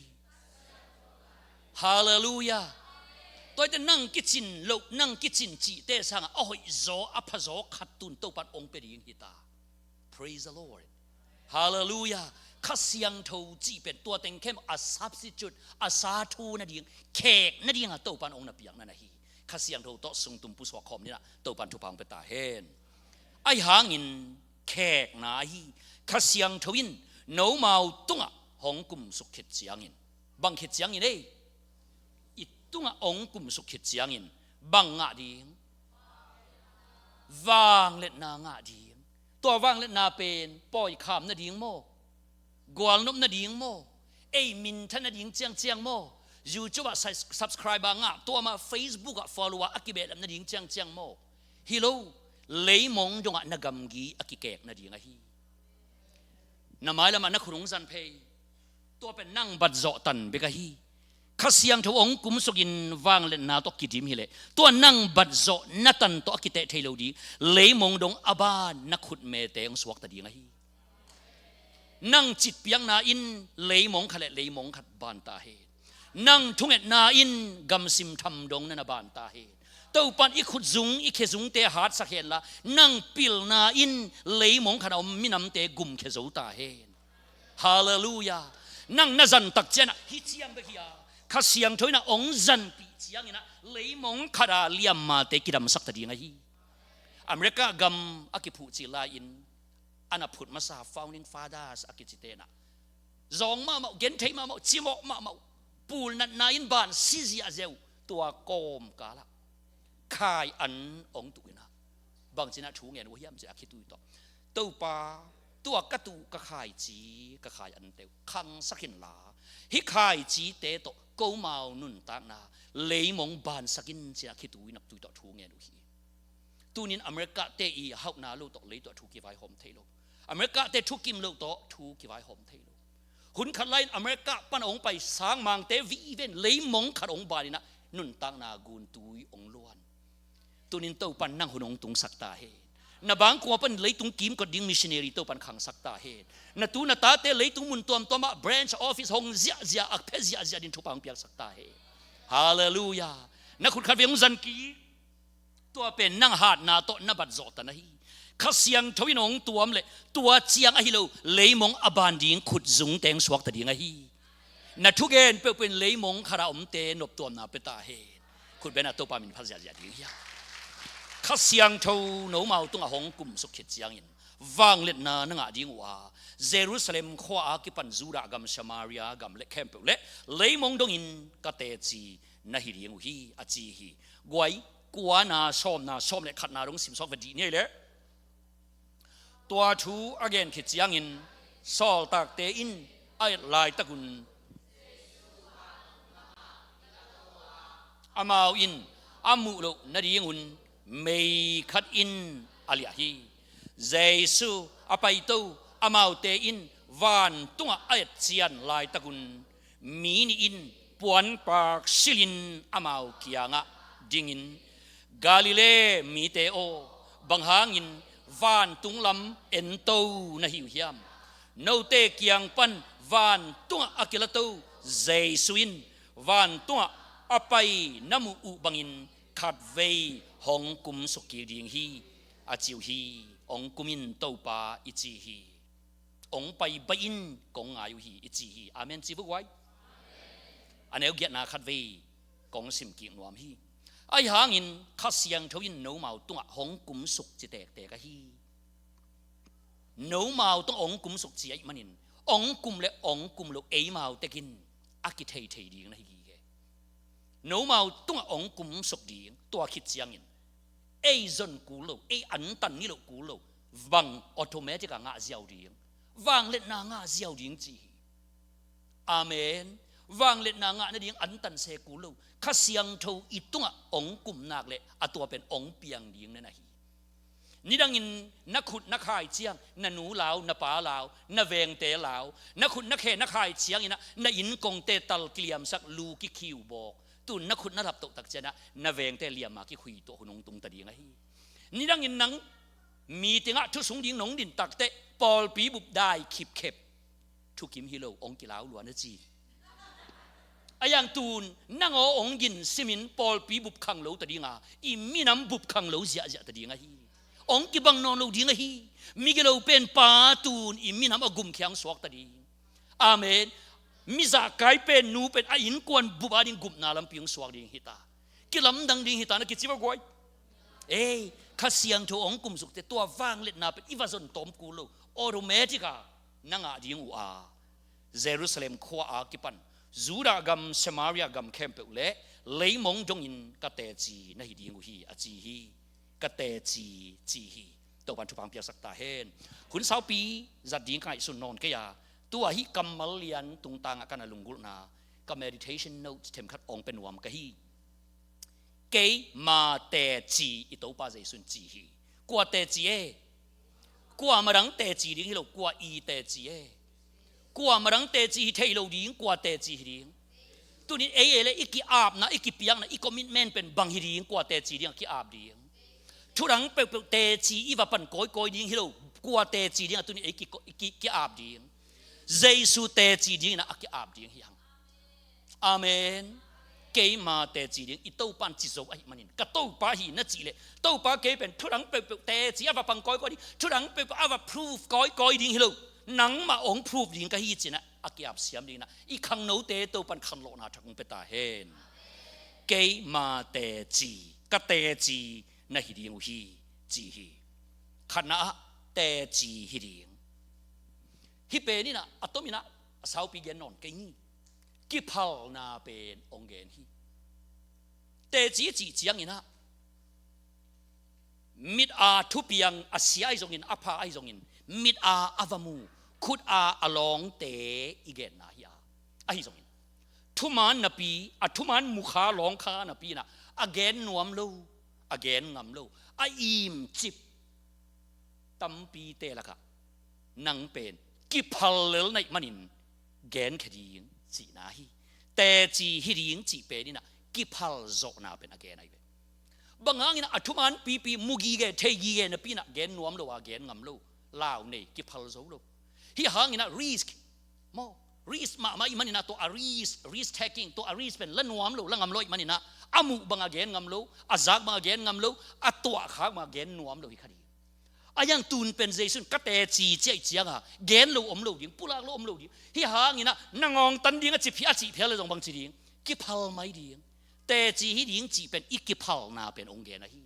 ฮาเลลูยาตัวจะนั่งกิจินโลนั่งกิจินจีเตสังอ้อยโซอัพโซขัดตุนเต้าปัดองเปรียงฮิตา praise the Lord hallelujah ข้าเสียงโทจีเป็นตัวเต็งเข้มอา substitute อาสาทูนั่นเองแขกนั่นเองเต้าปันองนับเปียงนั่นฮีข้าเสียงโทโตสุงตุมปุสวะคอมนี่นะเต้าปันทุพังเป็นตาเห็นไอหางินแขกนาฮีข้าเสียงโทวินโนมาตุงะหงกุมสุขิดเสียงินบังขิดเสียงินเอ้ตุงะองกุมสุขิดเสียงินบังงะดีงวางเล็ดนางะดีงตัววางเล็ดนาเป็นปล่อยขามนาดีงโมกวลนบนาดีงโมเอ้มินท่านนาดีงเจียงเจียงโมยูทูบะ subscribe บางะตัวมา Facebook อะ follow อะอักิเบลนาดีงเจียงเจียงโมฮิโลเลยมองจงอะนากำกีอักิเกกนาดีงอะฮีนาไม้ละมันนักขรุงซันเพย์ตัวเป็นนั่งบัดเจาะตันเบกะฮีข้าเสียงทวงกุมสุกินวางเล่นนาตกิดิมฮิเลตัวนั่งบัดโจนัตันตกิเตเทโลดีเลยมองดงอบานนักขุดเมเตงสวกตะดีงะฮีนั่งจิตเปียงนาอินเลยมองขะเลเลยมองขัดบานตาเฮนั่งทุ่งเอ็ดนาอินกำซิมทำดงนันบานตาเฮเต้าปันอีขุดจุงอีเขจุงเตหาดสักเห็นละนั่งปิลนาอินเลยมองขนาดมินำเตกุมเขจูตาเฮฮาเลลูยานั่งนาจันตักเจนะฮิจิยมเบกิยาข้าเสียงถอยนะองจันปีเสียงนะเลยมองขดาเลียมมาเตกิดำสักตะดีงะฮีอเมริกากำอักิผูจิลาอินอันพุทธมาซา founding fathers อักิจิเตนะจองมาเมาเกนเทมาเมาจิโมมาเมาปูนันนาอินบานซิซิอาเซวตัวกอมกาละขายอันองตุยนะบางจีน่าชูเงินวะยามจะอักิตุยต่อตัวปาตัวกระตูกระขายจีกระขายอันเตวคังสักหินลาฮิขายจีเตโตกูมาหนุนตากนาเลยมองบานสกินเสียคิดตุยนับตุยต่อทูเงี้ยดูฮีตูนินอเมริกาเตอีฮาวนาลูต่อเลยต่อทูกิไวหอมเทโลอเมริกาเตทุกิมลูต่อทูกิไวหอมเทโลหุ่นขัดไลน์อเมริกาปั้นองไปสร้างมังเตวีเวนเลยมองขัดองบาลีนะหนุนตากนากูนตุยองล้วนตูนินเต้าปั้นนั่งหุ่นองตุงสักตาเฮนบางกว่าเป็นเลยตุงกิมก็ดิ้งมิชชันนารีเต้าปั้นขังสักตาเฮนตูนตาเตเลยตุงมุนตัวมา branch office หงเสียอักเพเสียดินทุปังเปียกสักตาเฮฮาเลลูยานักขุดขัดเวียงจันกีตัวเป็นนั่งหาดนาโตนบัดโจตันฮี ข้าเสียงทวินองตัวมเลยตัวเจียงอหิโลเลยมงอบานดิ้งขุดจุงแตงสวกตะดิ้งอหินัทุเกนเป็นเลยมงคาราอมเตนบตัวนาเปตาเฮขุดเป็นอัตโตปามินพัศยาดิ้งยาข้าเสียงทวโนมาตุงหงกุมสุขิตเจียงยินวางเล็ดนาหนังดิ้งว่าเยรูซาเล็มขวากิปันจูดากำสมาริยากำเล็กแคมเปเลเลยมงดงอินกเตจีนาฮิดิ้งฮีอจีฮีกวยกัวนาชอมเล็กขัดนารงสิมซอกวดีนี่เลยตัวทูอเกนขิดเจียงอินซอลตักเตอินไอลายตะกุนอามาอินอามุโลนาดีงุนไม่ขัดอินอาลีฮีเยซูอภัยโตอามาเตอินวันตุงไอเจียนลายตะกุนมีนอินปวนปากซิลินอามาเกียงะดิงินกาลิเลมีเตโอบังหางินวันตุงลำเอ็นโตนะหิวเฮียมโนเตเกียงปันวันตุงอากิลโตเจสุอินวันตุงอภัยน้ำอุบังอินขัดเวหงกุมสุกีดิงฮีอาจิวฮีองกุมินโตปาอิจิฮีองไปใบอินกงอายุฮีอิจิฮีอาเมนจีบุกไว้อันนี้เกียรตินาขัดเวกงสิมกิงนวมฮีไอหางอินข้าเสียงทวินโนมาตุงหงกุมสุกจิแตกกะฮีโนมาตุงองกุมสุกจีไอมันอินองกุมและองกุมลูกเอมาเตกินอากิเทดีนะฮีโนมาตุงองกุมสุกดีตัวคิดเสียงอินเอจนกูโลเออันตันนี่โลกูโลวังออโตเมติกางาเจียวดีวังเล็ดนางาเจียวดีจีอาเมนวางเล็ดนางะนั่นเองอันตันเสกุลูข้าเสียงเท่าอีตุงะองกุมนักเละอตัวเป็นองเปียงดิ้งนั่นนะฮีนี่ดังอินนักขุดนักขายเชียงนันหนูลาวนับปาลาวนับเวงเตลาวนักขุดนักเขนักขายเชียงอินะนักอินกงเตตัลเกลียมสักลูกิคิวบอกตุนนักขุดนักรับตกตักเจนะนับเวงเตเลียมมากิคุยตัวหนงตุงตะดีไงฮีนี่ดังอินนังมีติงะทุสงดิ้งหนงดินตักเตปอลปีบุบได้ขิบเข็บทุกิมฮิโลองกิลาวล้วนนะจีอายังตูนนั่งองยินซิมินปอลปีบุบขังโลตะดีงาอิมีน้ำบุบขังโลเสียตะดีงาฮีองกิบังนอนโลดีงาฮีมีกิโลเป็นปาตูนอิมีน้ำอกุมเขียงสวกตะดีอาเมนมิจากไกเป็นนูเป็นอินกวนบุบาดิงกุมนาลำเพียงสวกดิงฮิตากิลำดังดิงฮิตานะกิจิบกวยข้าเสียงทูองกุมสุกแต่ตัวว่างเล็ดนาเป็นอิวาซอนตอมกูโลออโรเมติกานั่งดิงอูอาเยรูซาเล็มขวาอากิปันจูดากำสมาริยากำแคมเปเล่เลยมงจงอินกเตจีนะฮิดีงูฮีอจีฮีกเตจีจีฮีตัวปันทุพังเปียสักตาเฮนคุณสาวปีจัดดิ้งไก่สุนนอนก็ยาตัวฮีกำมลยันตุงตังอาการลุงกุลนากับ meditation note เทมคัดองเป็นวามก็ฮีเกยมาเตจีอิตัวป้าใจสุนจีฮีกัวเตจีกัวมาดังเตจีดิ้งฮิโลกัวอีเตจีกัวมาดังเตจีเทโลดิ้งกัวเตจีดิ้งตัวนี้เลยอีกกี่อาบนะอีกกี่เปียงนะอีกคอมมิชเมนต์เป็นบังฮิดิ้งกัวเตจีดิ้งกี่อาบดิ้งทุรังเปเตจีอีว่าปันก้อยดิ้งฮิโลกัวเตจีดิ้งตัวนี้อีกกี่อาบดิ้งเยซูเตจีดิ้งนะกี่อาบดิ้งยังอาเมนเกยมาเตจีดิ้งอีโต้ปันจิโซไอ้มันนี่กระโต้ปาหีนั่นจีเลยโต้ปาเกยเป็นทุรังเปเตจีอีว่าปันก้อยดิ้งทุรังเปอาว่าพิสูจก้อยดิ้งฮิโลนังมาองพรูฟดิ้งก็ฮีจีนะอากิอาบเสียมดิ้งนะอีขังโนเตโตปันขันโลนาทักมุเปตาเฮนเกยมาเตจีกเตจีนะฮิดิ้งฮีจีฮีขณะเตจีฮิดิ้งฮิเปนี่นะอัตโตมินะสาวปีเกนนอนเกยกิพัลนาเป็นองเกนฮีเตจีจีจียังอินะมิดอาทุเปียงอาเซียไอซงอินอาภาไอซงอินมิดอาอาวามูขุดอาอลองเตอีเกนนาฮิอาไอซงอินทุมานนปีอัทุมานมุขาลองคานปีนะอเกนนวมโลอเกนงำโลไออิมจิบตัมปีเตละค่ะนังเป็นกิพัลเลลในมันินเกนคดีงจีนาฮีแต่จีฮิดิงจีเป็นนี่นะกิพัลโจนาเป็นอเกนไอเบางอย่างนะอัทุมานปีมุกีเกเทยีเกนะปีนะเกนนวมโลอาเกนงำโลลาวเนี่ยกิพัลโจโลที่หางนะ risk มอ risk มาอีมันนี่นะตัว risk taking ตัว risk เป็นละนวมโลละงำโลอีมันนี่นะอามุบางเกนงำโลอาซักบางเกนงำโลอาตัวขากบางเกนนวมโลอีคดี อายังตูนเป็นเจสุนก็แต่จีเจียจียงอ่ะเกนโลอมโลดิงปุลากโลอมโลดิงที่หางี้นะนางองตันดิงอ่ะจีพิอาจีเพียเลยตรงบางจีดิงกิพัลไม่ดิงแต่จีฮิดิงจีเป็นอีกิพัลนาเป็นองเกนะฮี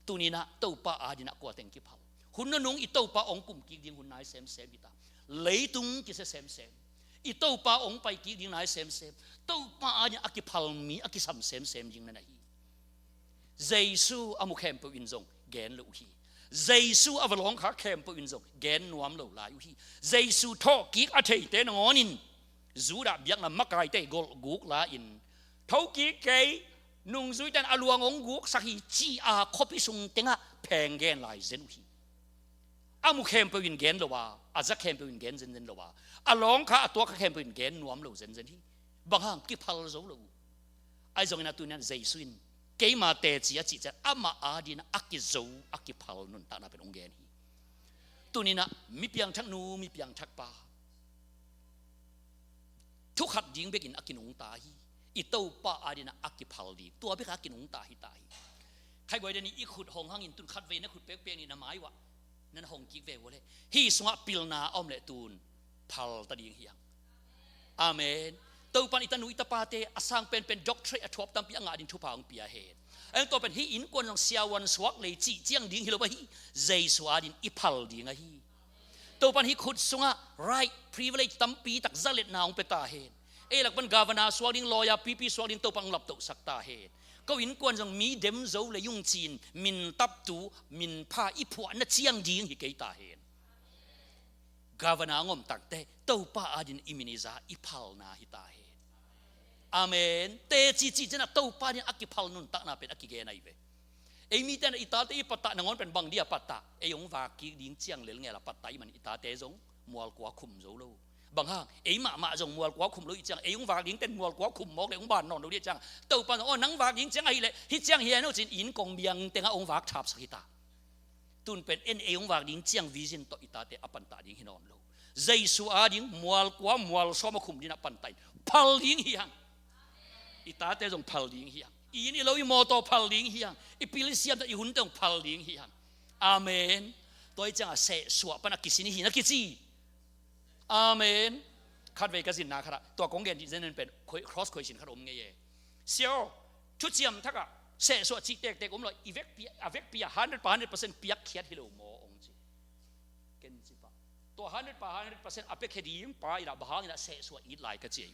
ตัวนี้นะตัวป้าอาดินะกว่าแต่งกิพัลหุ่นนงอีตัวป้าองกุมกิดิงหุ่นนายเซมเซมอีตาเลยตุงกิเซมเซมอีตัวป้าองไปกิดิงนายเซมเซมตัวป้าอาดินะอากิพัลมีอากิซัมเซมเซมยิงนั่นนะฮีเจสูอามุเข้มเปวินจงเกนโลฮีเจสูอวลองขาเข้มเปวินจงเกนนวมโลลายุฮีเจสูทอกิกอาเทเตนงอนินจูดาเบียกนะมักไกเตกอลกุกลาอินทอกิเกนุ่งจุยแต่อลวงองกุกสักฮีจีอาคบพิสุงเตงะแพงเกนลายเซนุฮีอามุเข้มเปวินเกนโลวาอาจักเข้มเปวินเกนเซนเซนโลวาอลองขาตัวเข้มเปวินเกนนวมโลเซนเซนฮีบางครั้งกิพัลโซโลไอจงนั้นตัวนั้นเจสุนเกี่ยมาเตจีอาจิจะอามาอาดินะอักกิโซอักกิพัลนุนตานาเป็นองเกนฮีตัวนี้นะมีเพียงทักนูมีเพียงทักปาทุกขัดยิงเบกินอักกินองตาฮีอีตัวป้าอาดินะอักกิพัลดีตัวเบกอักกินองตาฮีตาฮีใครบอกเดี๋ยวนี้อีขุดหงหังอินตุนขัดเวนะขุดเป๊กเป๊กนี่นะหมายวะนั่นหงกิกเววเลยฮีสงะปิลนาอมเลตูนพัลตะดีเฮียงอาเมนตัวปันอิตานุอิตาปาเตอสังเป็นด็อกเทรอทวบตัมปีอ่างดินทุพางปีอาเหตุเอ็งตัวเป็นฮีอินกวนของเสียวันสวกเลยจีเจียงดิ้งฮิโลบะฮีเจสวาดินอิพัลดิ้งอะฮีตัวปันฮีขุดสุงะไรพรีเวลจตัมปีตักซาเลตนาองเปตาเหตุหลักบันกาวนาสวกดิ้งลอยาปีสวกดิ้งตัวปังหลับตัวสักตาเหตุก็อินกวนของมีเดมโซเลยยุ่งจีนมินตับตูมินพาอิพวนัดเจียงดิ้งฮิเกตาเหตุกาวนางอมตักเตตัวป้าอาดินอิมินิซาอิพัลนาฮิตาเหตุอาเมนเตจีจีจะนักตัวป้าเนี่ยอักกิพัลนุนตักนาเป็นอักกิเกนัยเวมีแต่อิตาเตอิปัตตะนงอนเป็นบังเดียปัตตะยงวากิดิ้งเจียงเหลืองไงล่ะปัตตะมันอิตาเตจงมัวกว่าคุมโซโลบางห้างมาจงมัวกว่าคุมโลอีจังยงวาดิ้งเต้นมัวกว่าคุมมอกเลยองบ้านนอนโลเดียจังตัวป้าอ๋อนังวาดิ้งเจียงไอเลยฮิเจียงเฮียโนจินอินกงเบียงเต็งองวาทับสักตาตุนเป็นยงวาดิ้งเจียงวิจินโตอิตาเตอปันตะดิ้งฮินอนโลเจสุอาดิ้งมัวกว่ามัวซ้อมคุมดินะปันไตพัลดิ้งเฮียงอิตาเตจงพัลดิ้งเฮียงอีนี่เราอีโมโตพัลดิ้งเฮียงอีพิลิเซียมแต่อีหุ่นต้องพัลดิ้งเฮียงอาเมนตัวจังเสสวปนักกิสินีนักกิจีอาเมนขัดเวกสินนาครับตัวกงเกนที่เจนเป็น cross question ขนมเงี้ยเสียวชุดเจียมทักอะเสสวจีเตกผมเลยอีเวกเปีย100% เปียกเขียดฮิโลโมองจีเกนจิปะตัว100% อเปกเฮดีมปาอีละบางอีละเสสวอีไลกระเจีย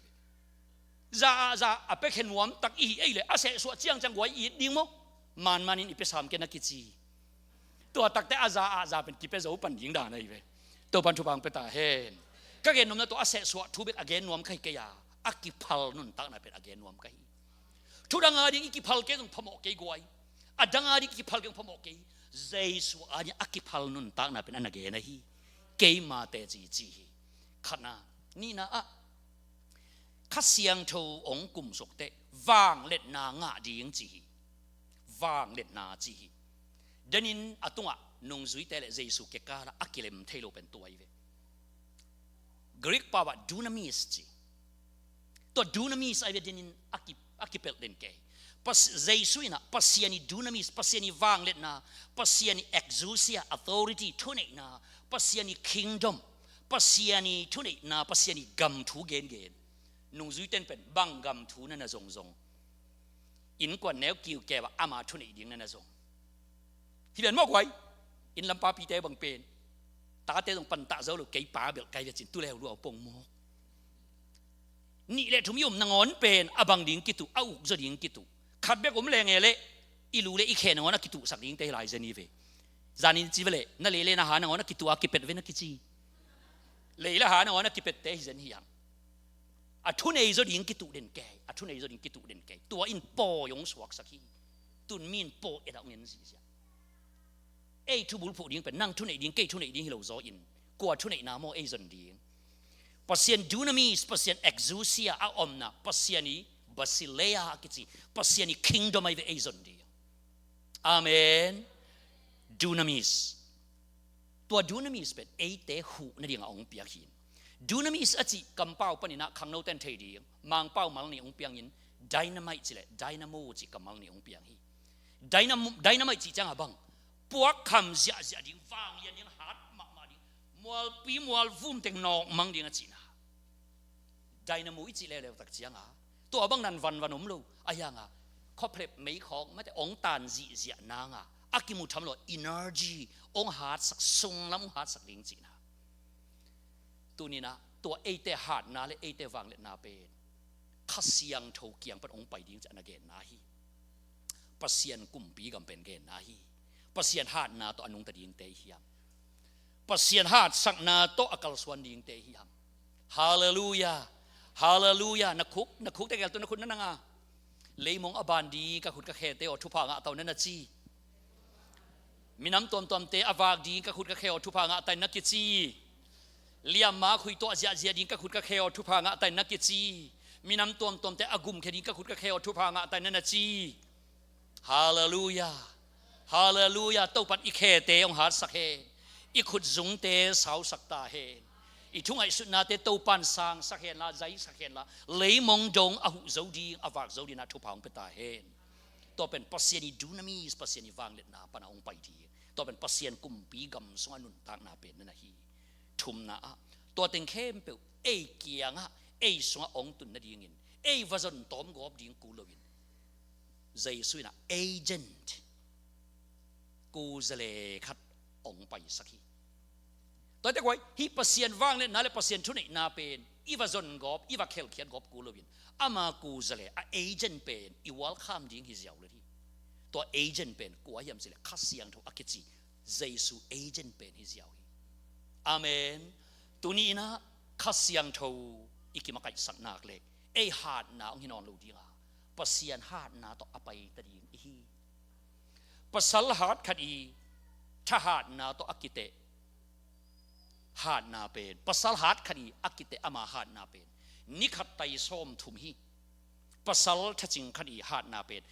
จะอเปกเฮนวมตักอีเลยอาเสสวเจียงจังหวะอีดิ้งมั้งมันอินอีเปสามเกนนักกิจีตัวตักแต่อาจาเป็นกิเปโซปันยิงด่าในเวตัวปันทุบังเป็นตาเฮนก็เกนนมนะตัวอาเสสวทูเบกอเกนนวมใครเกียอักกิพัลนุนตักน่ะเป็นอเกนนวมใครทุดังอาดิกิพัลเกต้องพมอกเกกวยอดังอาดิกิพัลเกต้องพมอกเกเจสวอาดิอักกิพัลนุนตักน่ะเป็นอันอเกนนะฮีเกมาเตจีขณะนี่นะอะข้าเสียงโทองกุมสกเตวางเล็ดนางะดีงจีวางเล็ดนาจีเดนินอตุงะนงจุยเตเลเจสุเกกาละอักกิเลมเทโลเป็นตัวอีเวกรีกปาวะดูนามิสจีตัวดูนามิสไอเวเดนินอักกิเปลเดนเกปัสเจสุยนะปัสยานิดูนามิสปัสยานิวางเล็ดนาปัสยานิเอ็กซูเซียออโตริตี้ทุเนนาปัสยานิคิงดอมปัสยานิทุเนนาปัสยานิกัมทูเกนนุ่งจุยเต้นเป็นบังกัมทูนั่นนะจงอินกว่าแนวกิวแกว่าอามาทุเนดิ้งนั่นนะจงที่เป็นมอกไว้อินลำปาปีเตบังเป็นตาเตตรงปันตะเจ้าหรือไก่ป่าเบิกไก่จะจินตุเลวรัวปงโมนี่แหละทุ่มยมนางอนเป็นอบังดิ้งกิตุเอาอุกจะดิ้งกิตุขัดเบกผมแรงเงยเลยอิลูเลอีเคนางอนกิตุสักดิ้งเตยลายเจนีเวจานินจีเวเลนั่นเลยนะหานางอนกิตุอากิเป็ดเวนักกิจีเลยละหานางอนกิเป็ดเตยเจนียังอัทุนเอจะดิ้งกิตุเด่นแก่อัทุนเอจะดิ้งกิตุเด่นแก่ตัวอินโปยงสวกสักทีตุนมีนโปเอ็ดเอาเงินสิทุบุลผู้ดิ้งเป็นนั่งทุนเอดิ้งเกทุนเอดิ้งฮิโลโซอินกว่าทุนเอนาโมจันดิ้งปัสเซียนดูนามิสปัสเซียนเอ็กซูเซียอาอมนะปัสเซียนีบาซิเลอากิจิปัสเซียนีคิงดอมไอเวจันดิ้งอาเมนดูนามิสตัวดูนามิสเป็นเตหูนั่นเององเปียกินดูนามิสอจิกำเป้าปนินะขังโนเตนเทดีมังเป้ามัลนี่องเปียงยินไดนาไมต์จิเลไดนาโมจิกำมัลนี่องเปียงฮีไดนาไมต์จิจังอาบัง พวกคำเสียเสียดิ้งฟังยันยังหัดมาดิ้งมัวปีมัวฟุ้มเต็งนอกมังดิ้งจีน่ะใจน้ำมุ้ยจีเล่ตักเสียงอ่ะตัวบางนั้นวันมลูอายังอ่ะข้อเพลบไม่ของไม่แต่องตานจีเสียนางอ่ะอากิมุทำหลอ energy องหัดสักทรงล้ำหัดสักดิ้งจีน่ะตัวนี้นะตัวเอเตหัดนาและเอเตวังเล็นาเป็นข้าเสียงโถเกียงเป็นองไปดิ้งจะนาเกนนาฮีปัสเซียนกุมปีกันเป็นเกนนาฮีปัสเซียนหัดนาตัวอนุงตะดิ้งเตะเฮียมปัสเซียนหัดสักนาตัวอักลสวนดิ้งเตะเฮียมฮาเลลูยาฮาเลลูยานักคุกแต่แกตัวนักคุกนั่นngaเลยมองอบานดีกับขุดกับเขเตอทุพางะเต่านั่นน่ะจีมีน้ำตอมเตอวากดีกับขุดกับเขทุพางะแต่นักกิจีเลียมมาคุยตัวเจียดีกับขุดกับเขทุพางะแต่นักกิจีมีน้ำตอมเตอากุมแค่ดีกับขุดกับเขทุพางะแต่นั่นน่ะจีฮาเลลูยาฮาเลลูยาตัวปัดอีเขเตองหาสักเฮอีขุดจุงเตสาวสักตาเฮอีทุ่งไอสุดนาเตตูปันสางสักเห็นละใจสักเห็นละเลยมองดงอาหุเจ้าดีอาวากเจ้าดีนาทุพางเปตาเห็นตัวเป็นปัสเซียนีดูนามีสปัสเซียนีวางเล็ดนาปนาองไปดีตัวเป็นปัสเซียนกุมปีกำสงนุนตากนาเป็นนั่นนะฮีทุมนาตัวเต็งเข้มเปลเอเกียงเอสงองตุนนาดีเงินเอวาจนตอมกอบดีงกูลวินใจสุยนะเอเจนต์กูจะเลขัดองไปสักฮีตัวเด็กไว้ฮีปัสเซียนว่างเลยนั่นแหละปัสเซียนทุนน่าเป็นอีวาจนกอบอีวาเคลเขียนกอบกูลวินอามากูจะเลยเอเจนต์เป็นอีวอลข้ามดิ้งฮิเจ้าเลยที่ตัวเอเจนต์เป็นกูยามสิเลยคัดเสียงทุกอากิจีเจสุเอเจนต์เป็นฮิเจ้าอาเมนตัวนี้นะคัดเสียงทุกอีกิมาไก่สักนักเลยเอหาดนาองฮินอนลูดีงาปัสเซียนหาดนาตัวอไปตะดิ้งอีปัสสัลหาดคดีทหารนาตัวอากิเตหาดนาเป็นปัสสัลหาดคดีอากิเตอามาหาดนาเป็นนิขัดไตส้มทุมฮีปัสสัลทัจิงคดีหาดนาเป็น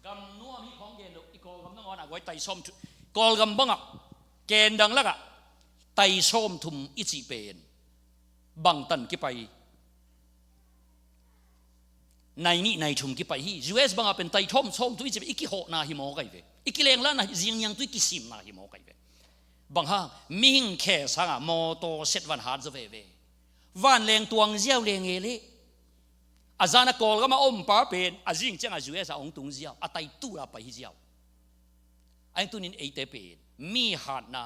กำนัวมีของเกณฑ์อีกกอลกำนังอ่อนไว้ไตส้มกอลกำบังอ่ะเกณฑ์ดังแล้วอ่ะไตส้มทุ่มอิจิเป็นบังตันกี่ไปในนี่ในชุมกี่ไปฮีUSบังอ่ะเป็นไตส้มทุอิจิเป็นอีกกี่หกนาฮิโมไกเวอีกกี่แรงล้านนะยิงยังตุกี่สิมนาฮิโมไกเวบังฮะมิงแค่สังอ่ะโมโตเซตวันฮาร์ดเววันแรงตวงเจียวแรงเอเลอาจารย์กอลก็มาอมป้าเป็นอาจิงเจ้าอาจุเอสองตุงเจียวอาไตตู้ละไปเจียวไอ้ตุนินเอเตเป็นมีหาดนา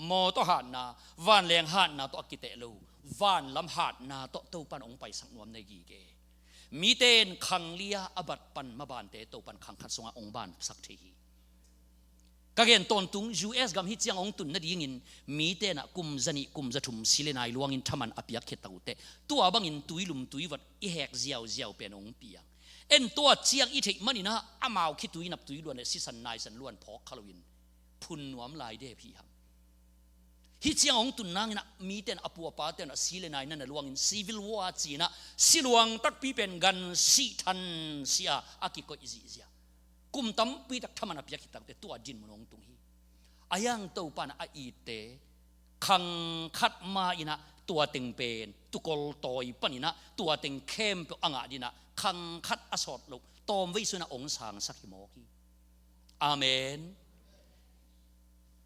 โมโตหาดนาวันแรงหาดนาตัวกิเตลูวันลำหาดนาตัวตู้ปันองไปสังนวมในกีเกมีเตนขังเลียอบัดปันมาบานเตตู้ปันขังขัดสงองบานสักทีก็เห็นตอนตุง US กำฮิตยังองตุนนั่นยิงมีเตนะกุมจันิกุมจะทุ่มสิเลนายลวงอินทมันอภิยักเขตตาวเตตัวบังอินตุยลุมตุยวัดอีแหกเจียวเป็นองเปียงเอ็นตัวเจียงอีเทมันนี่นะอามาคิดตุยนับตุยล้วนสิสันนายสันล้วนพอกคาร์วินพุนนวมลายเดพี่ฮัมฮิตยังองตุนนางนะมีเตนอปัวปาเตนะสิเลนายนั่นลวงอินซีวิลวาจีนะสิลวงตักปีเป็นกันสิทันเสียอากิโกอิซิเซียกุมตั้มปีตักทำมันอภิยักขิตังเตตัวดินมันองตุงฮีอายังตัวปานอีเตขังขัดมาอินะตัวเต็งเป็นตุกอลตอยปนินะตัวเต็งเข้มเป็นอ่างดินะขังขัดอสอดลุกตอมวิสุนะองสางสักฮิโมกีอาเมน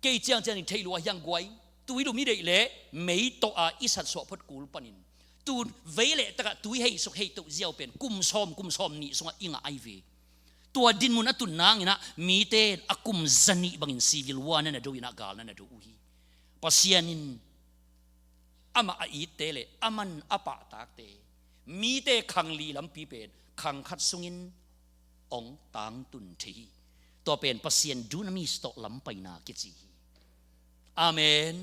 เกี่ยงจังนี่เทลัวยังกวยตุยดูมีเดเล่ไม่ตัวอิสัตสวพดกูลปนินตูเวเล่ตะกะตุยให้สุขให้ตุเจียวเป็นกุมซ้อมนี่สงอิงไอวีตัวดินมุนตุนนางนะมีเตนอากุมจันิบังอินซีวิลวานั่นนะดูอินักกาลนั่นนะดูอุฮีปัสยานินอามาอีเตเลอามันอาปะตากเตมีเตขังลีลำปีเป็นขังขัดสุงินองตังตุนทีตัวเป็นปัสยานดูนามีสตอลำไปนากิจีอาเมน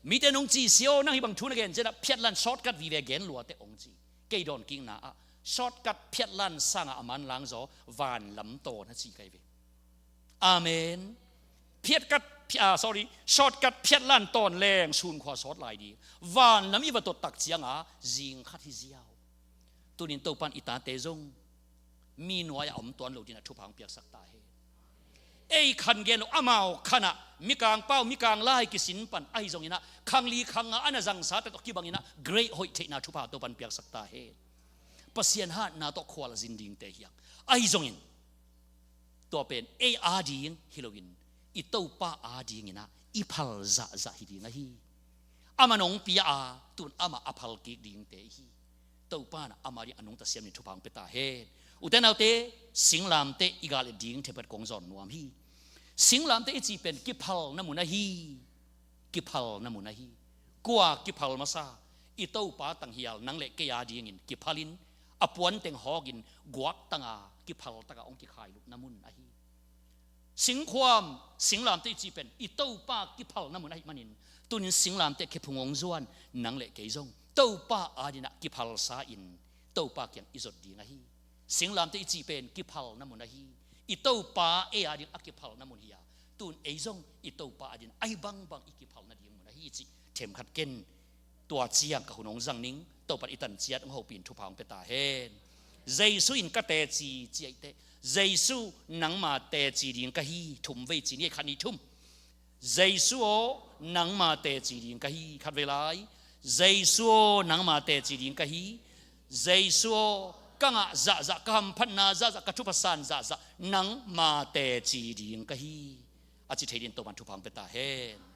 มีเตนองจีเซียวนั่งฮิบังทุนเกนเจนะเพียรลันช็อตกัดวีเวเกนลัวเตองจีแก cây đòn kinh na short cut phiết lan sang aman lang zo van lam to na chi kai ve amen phiết cắt short cut phiết lan ton leng sun khwa short lai di van lam i va to tak chiang jing khat hi ziaw tunin to pan ita te zong mi noya om ton lo din thu phang piak sak ta he ei khan gen lo amao khana mi kang pau mi kang lai ki sin pan ai zong ina khang li khang ana jang sa te to ki bang ina great hoi the na thu pha to pan piak sak ta he pasien ha na to khwal zin ding te hiang ai zong in to pen ei a ding hilogin i to pa a ding ina i phal za za hi ding hi ama nong pia a tun ama aphal ki ding te hi to pa na amari anong ta siam ni thu phang pe ta he uten autte singlam te igal ding the pat kong zon nuam hi singlam te chi pen ki phal na mun hi ki phal na mun hi kwa ki phal ma sa i to pa tang hial nang le ke ya ding in ki phalin apuan teng hogin guak tanga ki phal taka ong ki khai lu na mun hi sing khwam singlam te chi pen i to pa ki phal na mun hi manin tunin singlam te ke phungong zuan nang le ke zong to pa adina ki phal sa in to pa kyang izot ding hi singlam te chi pen ki phal na mun hi i to pa e adin a ki phal na mun hi ya tun e zong i to pa adin ai bang bang i ki phal na ding mun hi chi them khat ken tua chiang ka hunong zang ning to pat itan chiat ng ho pin thu phang pe ta hen jesu in ka te chi chi te jesu nang ma te chi ding ka hi thum ve chi ni khani thum jesu o nang ma te chi ding ka hi khat ve lai jesu o nang ma te chi ding ka hi jesu o kanga za za kam phan na za za ka thu pasan za za nang ma te chi ding ka hi a chi thein to ban thu phang pe ta hen